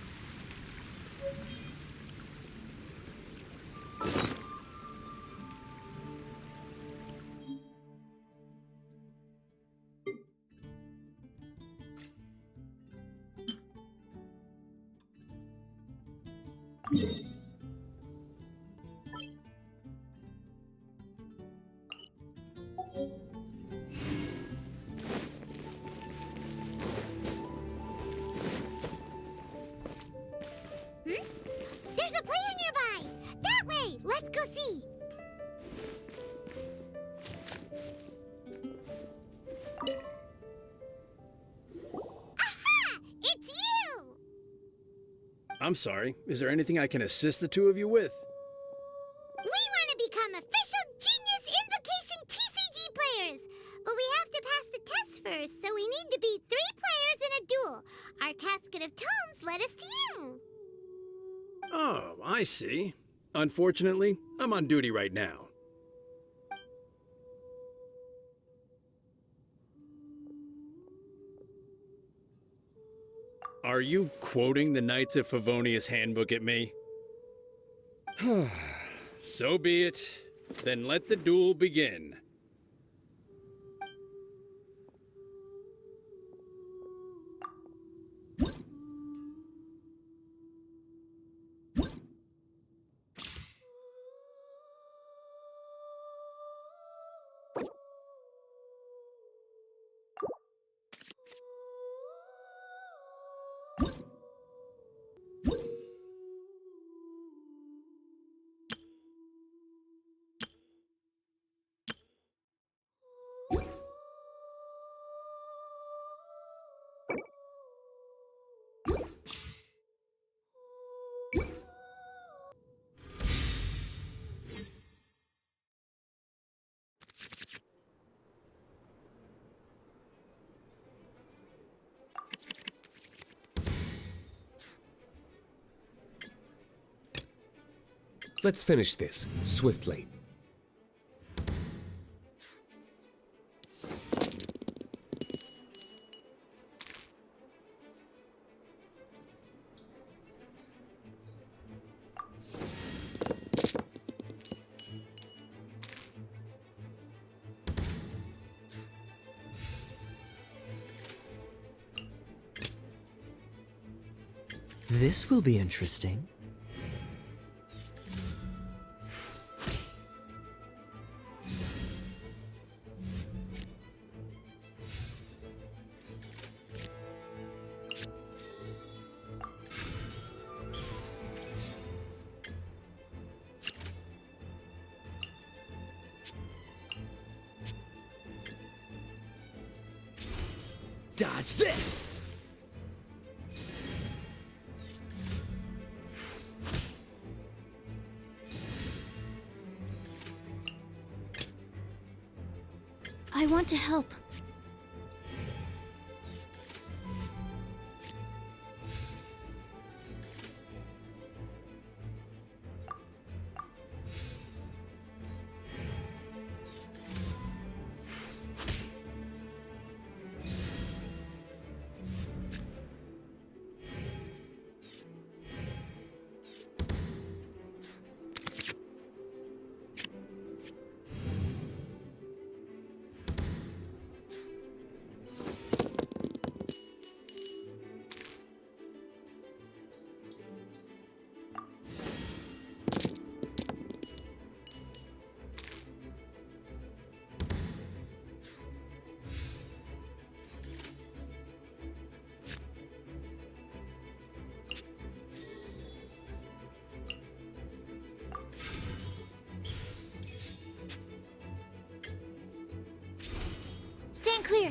[SPEAKER 3] There's a player nearby! That way! Let's go see! Aha! It's you!
[SPEAKER 8] I'm sorry. Is there anything I can assist the two of you with?
[SPEAKER 3] We want to become official Genius Invocation TCG players! But we have to pass the test first, so we need to beat 3 players in a duel. Our casket of tomes led us to you.
[SPEAKER 8] Oh, I see. Unfortunately, I'm on duty right now. Are you quoting the Knights of Favonius handbook at me? So be it. Then let the duel begin.
[SPEAKER 7] Let's finish this, swiftly.
[SPEAKER 9] This will be interesting. Dodge this!
[SPEAKER 2] I want to help. Stand clear.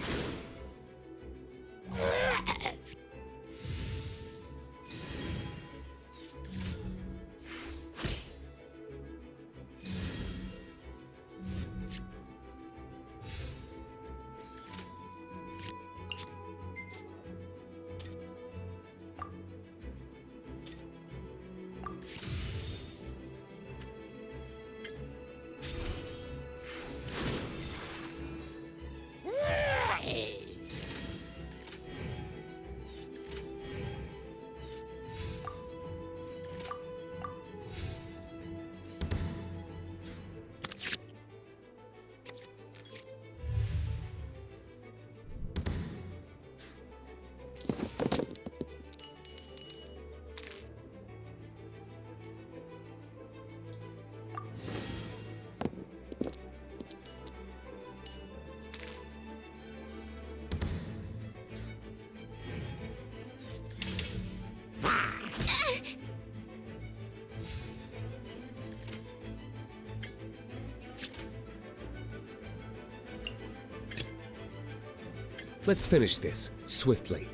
[SPEAKER 7] Let's finish this, swiftly.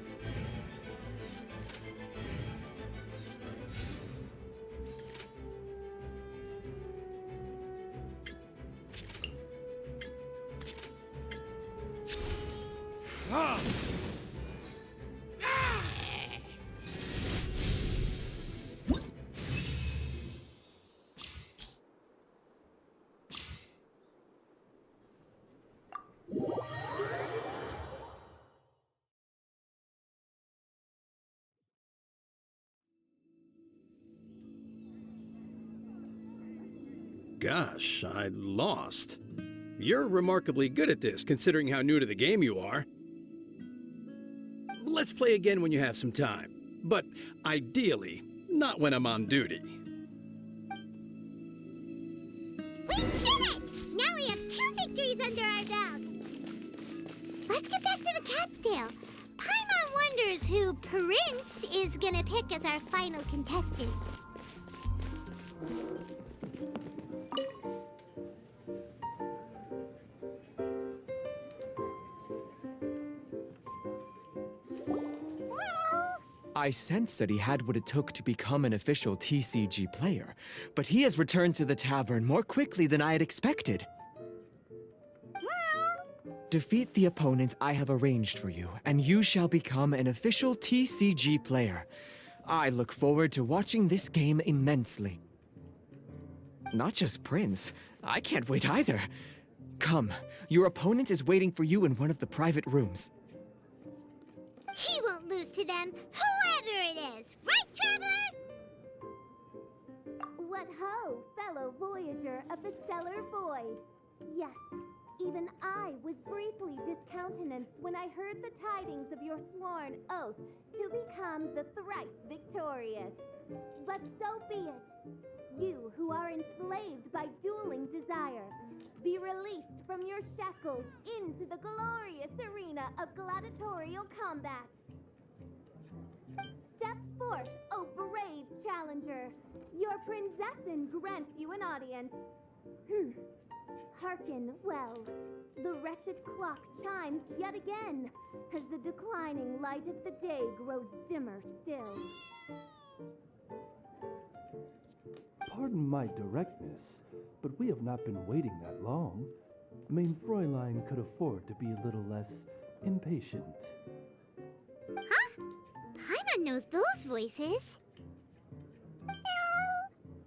[SPEAKER 8] Gosh, I lost. You're remarkably good at this, considering how new to the game you are. Let's play again when you have some time. But ideally, not when I'm on duty.
[SPEAKER 3] We did it! Now we have 2 victories under our belt. Let's get back to the cat's tail. Paimon wonders who Prince is gonna pick as our final contestant.
[SPEAKER 5] I sensed that he had what it took to become an official TCG player, but he has returned to the tavern more quickly than I had expected. Defeat the opponent I have arranged for you, and you shall become an official TCG player. I look forward to watching this game immensely. Not just Prince. I can't wait either. Come, your opponent is waiting for you in one of the private rooms.
[SPEAKER 3] He won't lose to them, whoever it is. Right, Traveler?
[SPEAKER 10] What ho, fellow voyager of the stellar void. Yes, even I was briefly discountenanced when I heard the tidings of your sworn oath to become the thrice victorious. But so be it. You who are enslaved by dueling desire, be released from your shackles into the glorious arena of gladiatorial combat. Step forth, O brave challenger. Your princessin grants you an audience. Hearken well. The wretched clock chimes yet again, as the declining light of the day grows dimmer still.
[SPEAKER 11] Pardon my directness, but we have not been waiting that long. Mein Fräulein could afford to be a little less impatient.
[SPEAKER 3] Huh? Paimon knows those voices.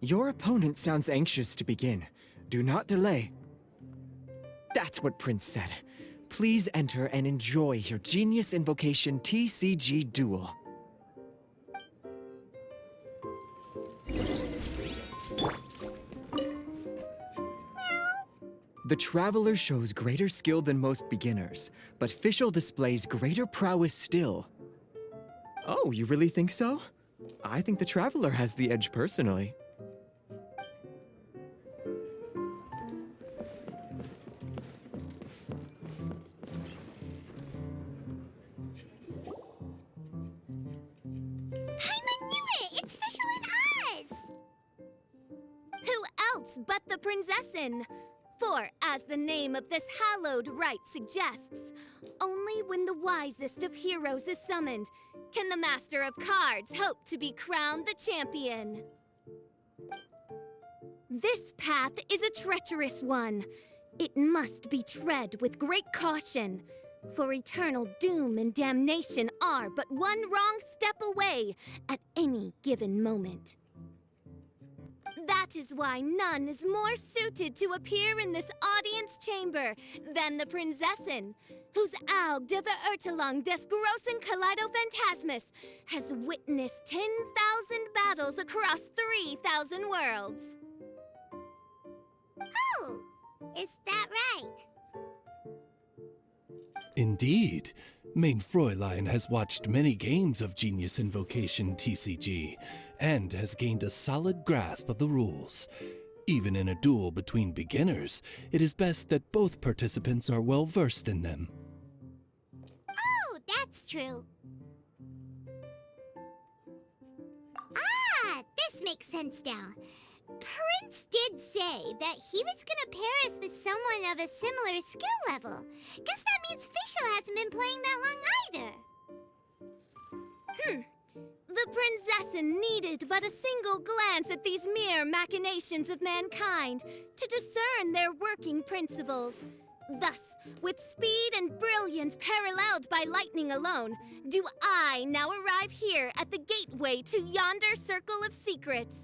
[SPEAKER 5] Your opponent sounds anxious to begin. Do not delay. That's what Prince said. Please enter and enjoy your Genius Invocation TCG duel. The Traveler shows greater skill than most beginners, but Fischl displays greater prowess still. Oh, you really think so? I think the Traveler has the edge personally.
[SPEAKER 10] But the princessin. For, as the name of this hallowed rite suggests, only when the wisest of heroes is summoned can the master of cards hope to be crowned the champion. This path is a treacherous one. It must be tread with great caution, for eternal doom and damnation are but one wrong step away at any given moment. That is why none is more suited to appear in this audience chamber than the princessin, whose Aug de Verurtelung des großen Kaleidophantasmus has witnessed 10,000 battles across 3,000 worlds.
[SPEAKER 3] Oh, is that right?
[SPEAKER 11] Indeed. Mein Fräulein has watched many games of Genius Invocation TCG, and has gained a solid grasp of the rules. Even in a duel between beginners, it is best that both participants are well versed in them.
[SPEAKER 3] Oh, that's true. Ah, this makes sense now. Prince did say that he was gonna pair us with someone of a similar skill level. Guess that means Fischl hasn't been playing that long either.
[SPEAKER 10] The princessin needed but a single glance at these mere machinations of mankind to discern their working principles. Thus, with speed and brilliance paralleled by lightning alone, do I now arrive here at the gateway to yonder circle of secrets.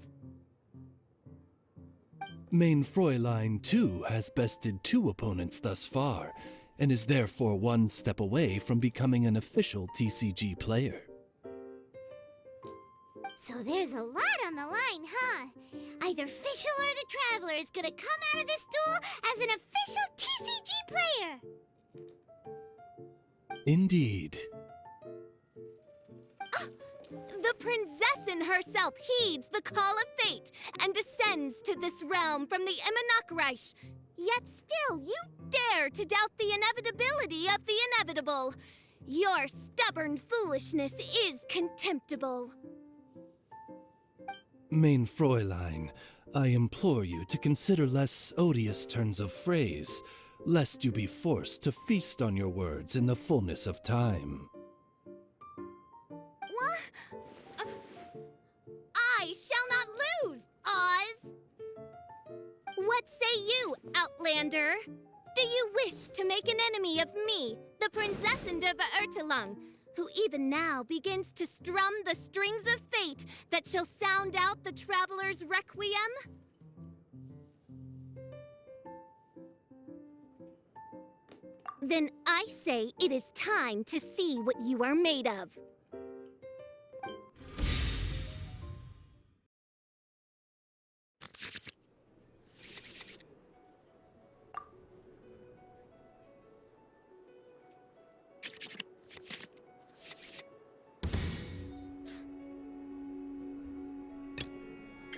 [SPEAKER 11] Mein Fräulein, too, has bested 2 opponents thus far, and is therefore one step away from becoming an official TCG player.
[SPEAKER 3] So there's a lot on the line, huh? Either Fischl or the Traveler is gonna come out of this duel as an official TCG player!
[SPEAKER 11] Indeed.
[SPEAKER 10] The princessin herself heeds the call of fate and descends to this realm from the Immanakreich. Yet still you dare to doubt the inevitability of the inevitable. Your stubborn foolishness is contemptible.
[SPEAKER 11] Mein Fräulein, I implore you to consider less odious turns of phrase, lest you be forced to feast on your words in the fullness of time.
[SPEAKER 10] What? I shall not lose, Oz! What say you, Outlander? Do you wish to make an enemy of me, the Princessin de Verurtelung, who even now begins to strum the strings of fate that shall sound out the Traveler's requiem? Then I say it is time to see what you are made of.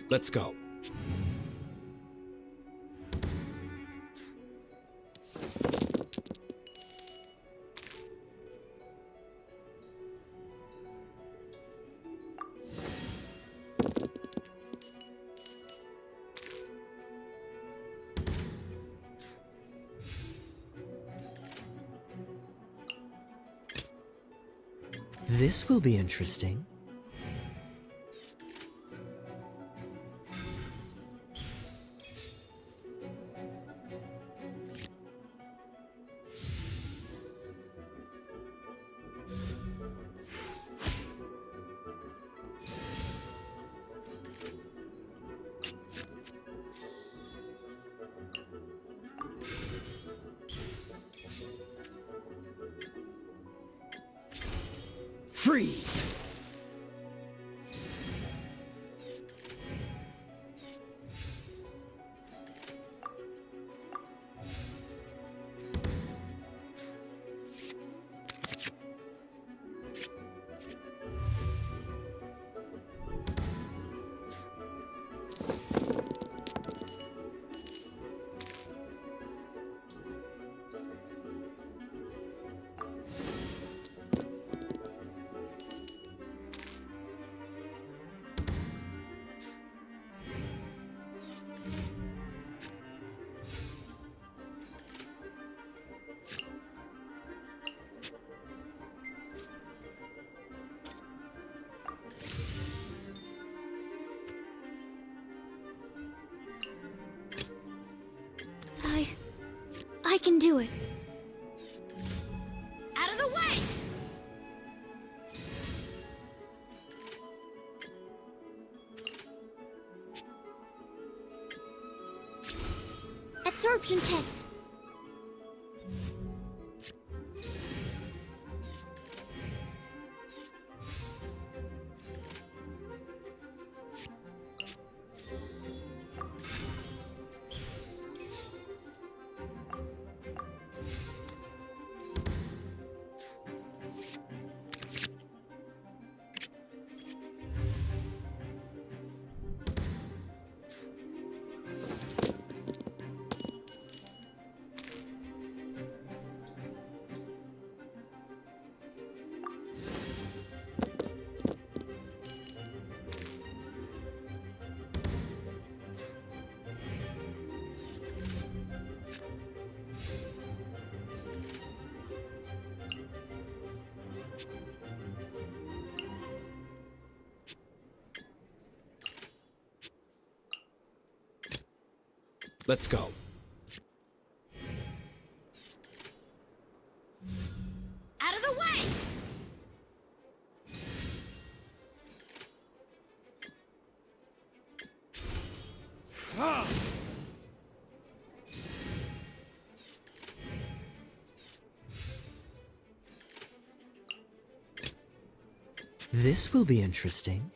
[SPEAKER 9] Let's go. This will be interesting. Freeze!
[SPEAKER 2] I can do it.
[SPEAKER 10] Out of the way!
[SPEAKER 2] Absorption test.
[SPEAKER 9] Let's go.
[SPEAKER 10] Out of the way!
[SPEAKER 9] Ah! This will be interesting.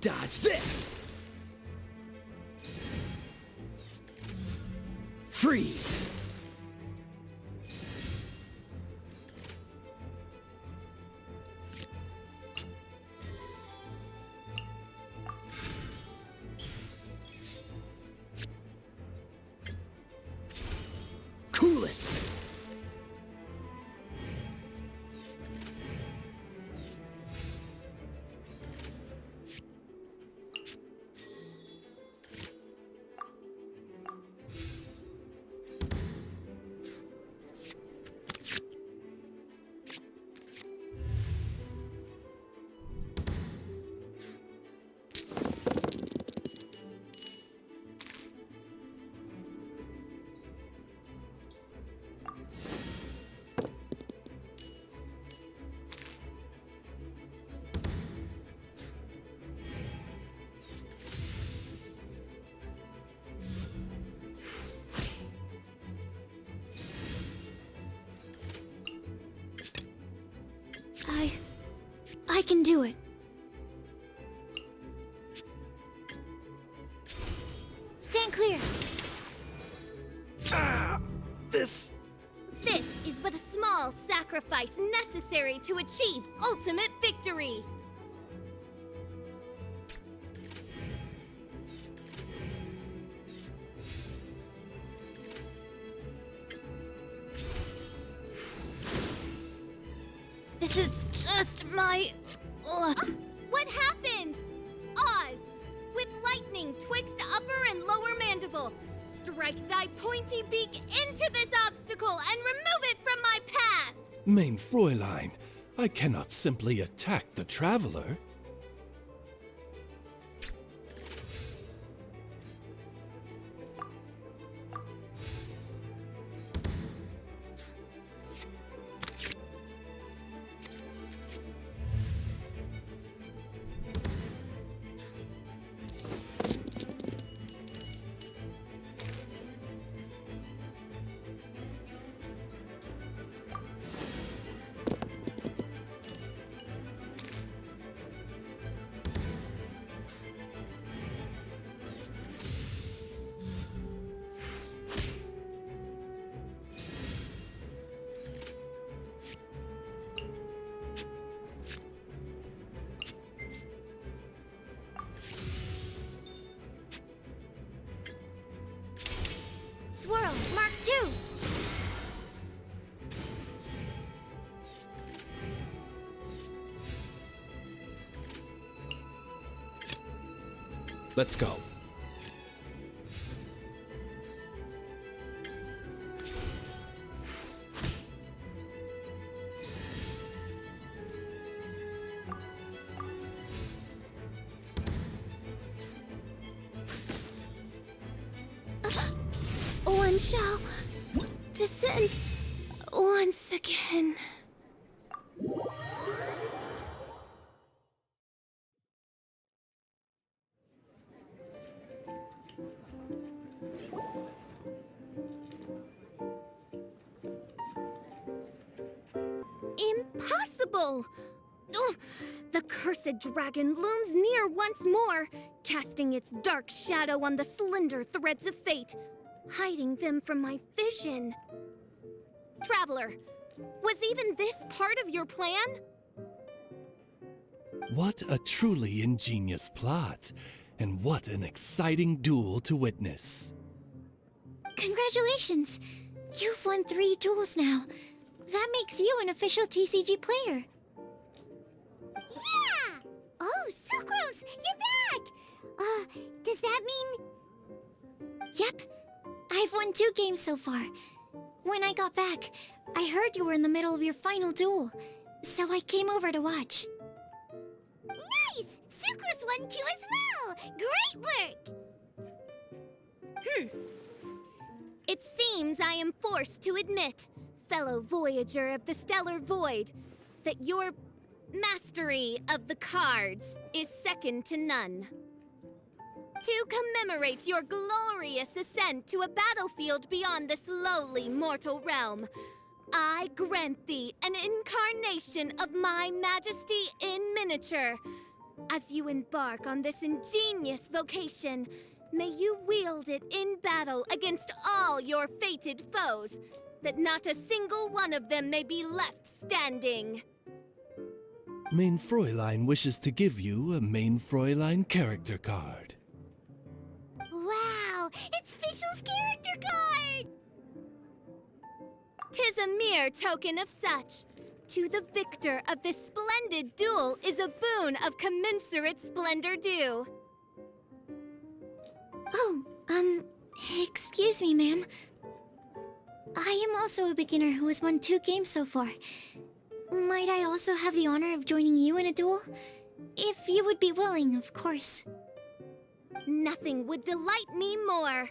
[SPEAKER 9] Dodge this! Freeze! Cool it!
[SPEAKER 2] can do it. Stand clear.
[SPEAKER 1] This...
[SPEAKER 10] This is but a small sacrifice necessary to achieve ultimate victory. This is just my... What happened? Oz, with lightning twixt upper and lower mandible, strike thy pointy beak into this obstacle and remove it from my path!
[SPEAKER 11] Mein Fräulein, I cannot simply attack the traveler.
[SPEAKER 2] Swirl, Mark 2.
[SPEAKER 11] Let's go.
[SPEAKER 10] One shall descend once again. Impossible! Ugh, the cursed dragon looms near once more, casting its dark shadow on the slender threads of fate, hiding them from my vision. Traveler, was even this part of your plan?
[SPEAKER 11] What a truly ingenious plot, and what an exciting duel to witness.
[SPEAKER 2] Congratulations! You've won 3 duels now. That makes you an official TCG player.
[SPEAKER 3] Yeah! Oh, Sucrose, you're back! Does that mean...
[SPEAKER 2] Yep. I've won 2 games so far. When I got back, I heard you were in the middle of your final duel, so I came over to watch.
[SPEAKER 3] Nice! Sucrose won too as well! Great work!
[SPEAKER 10] It seems I am forced to admit, fellow voyager of the stellar void, that your mastery of the cards is second to none. To commemorate your glorious ascent to a battlefield beyond this lowly mortal realm, I grant thee an incarnation of my majesty in miniature. As you embark on this ingenious vocation, may you wield it in battle against all your fated foes, that not a single one of them may be left standing.
[SPEAKER 11] Mein Fräulein wishes to give you a Mein Fräulein character card.
[SPEAKER 3] Wow! It's Fischl's character card!
[SPEAKER 10] 'Tis a mere token of such. To the victor of this splendid duel is a boon of commensurate splendor due.
[SPEAKER 2] Oh, excuse me, ma'am. I am also a beginner who has won 2 games so far. Might I also have the honor of joining you in a duel? If you would be willing, of course.
[SPEAKER 10] Nothing would delight me more.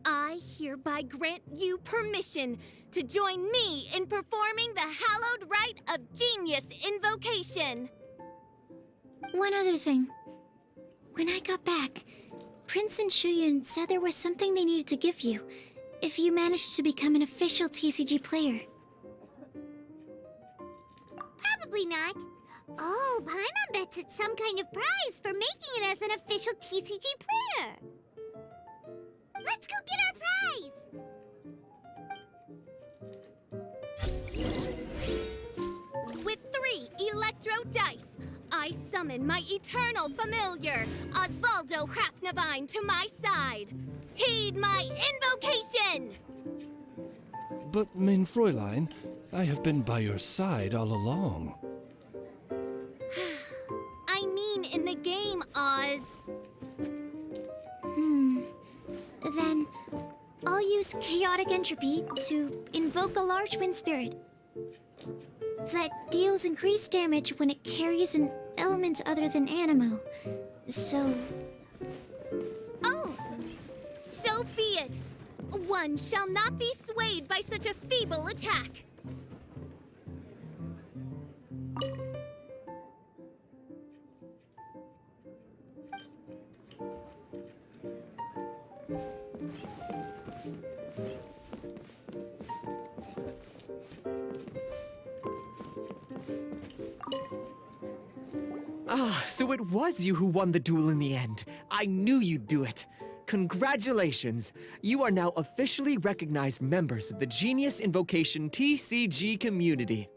[SPEAKER 10] I hereby grant you permission to join me in performing the hallowed rite of Genius Invocation.
[SPEAKER 2] One other thing. When I got back, Prince and Shuyan said there was something they needed to give you if you managed to become an official TCG player.
[SPEAKER 3] Probably not. Oh, Paimon bets it's some kind of prize for making it as an official TCG player. Let's go get our prize!
[SPEAKER 10] With 3 Electro Dice, I summon my eternal familiar, Osvaldo Hrafnavine, to my side. Heed my invocation!
[SPEAKER 11] But, mein Fräulein, I have been by your side all along.
[SPEAKER 10] I mean in the game, Oz.
[SPEAKER 2] Then I'll use Chaotic Entropy to invoke a large wind spirit that deals increased damage when it carries an element other than Animo. So...
[SPEAKER 10] Oh! So be it! One shall not be swayed by such a feeble attack!
[SPEAKER 5] Ah, so it was you who won the duel in the end. I knew you'd do it. Congratulations! You are now officially recognized members of the Genius Invocation TCG community.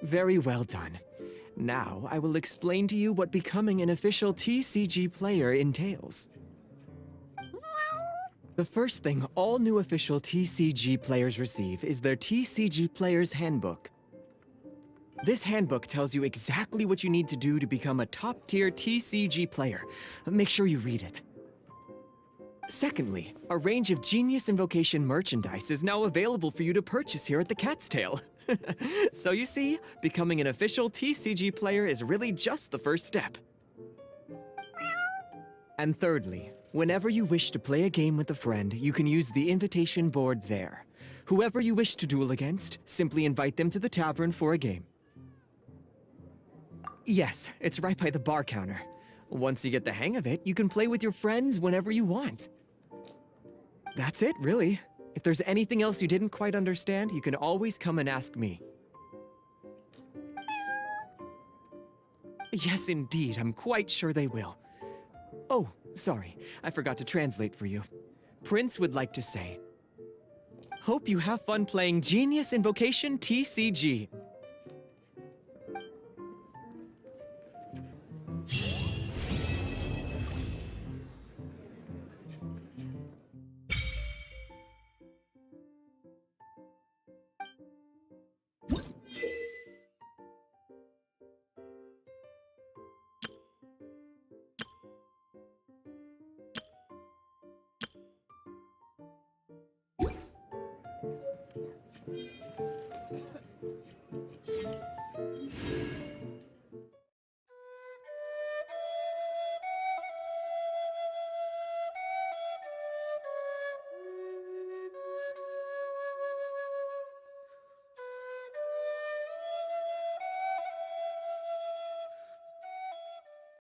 [SPEAKER 5] Very well done. Now, I will explain to you what becoming an official TCG player entails. The first thing all new official TCG players receive is their TCG Player's Handbook. This handbook tells you exactly what you need to do to become a top-tier TCG player. Make sure you read it. Secondly, a range of Genius Invocation merchandise is now available for you to purchase here at the Cat's Tail. So you see, becoming an official TCG player is really just the first step. And thirdly, whenever you wish to play a game with a friend, you can use the invitation board there. Whoever you wish to duel against, simply invite them to the tavern for a game. Yes, it's right by the bar counter. Once you get the hang of it, you can play with your friends whenever you want. That's it, really. If there's anything else you didn't quite understand, you can always come and ask me. Yes, indeed, I'm quite sure they will. Oh, sorry, I forgot to translate for you. Prince would like to say, hope you have fun playing Genius Invocation TCG.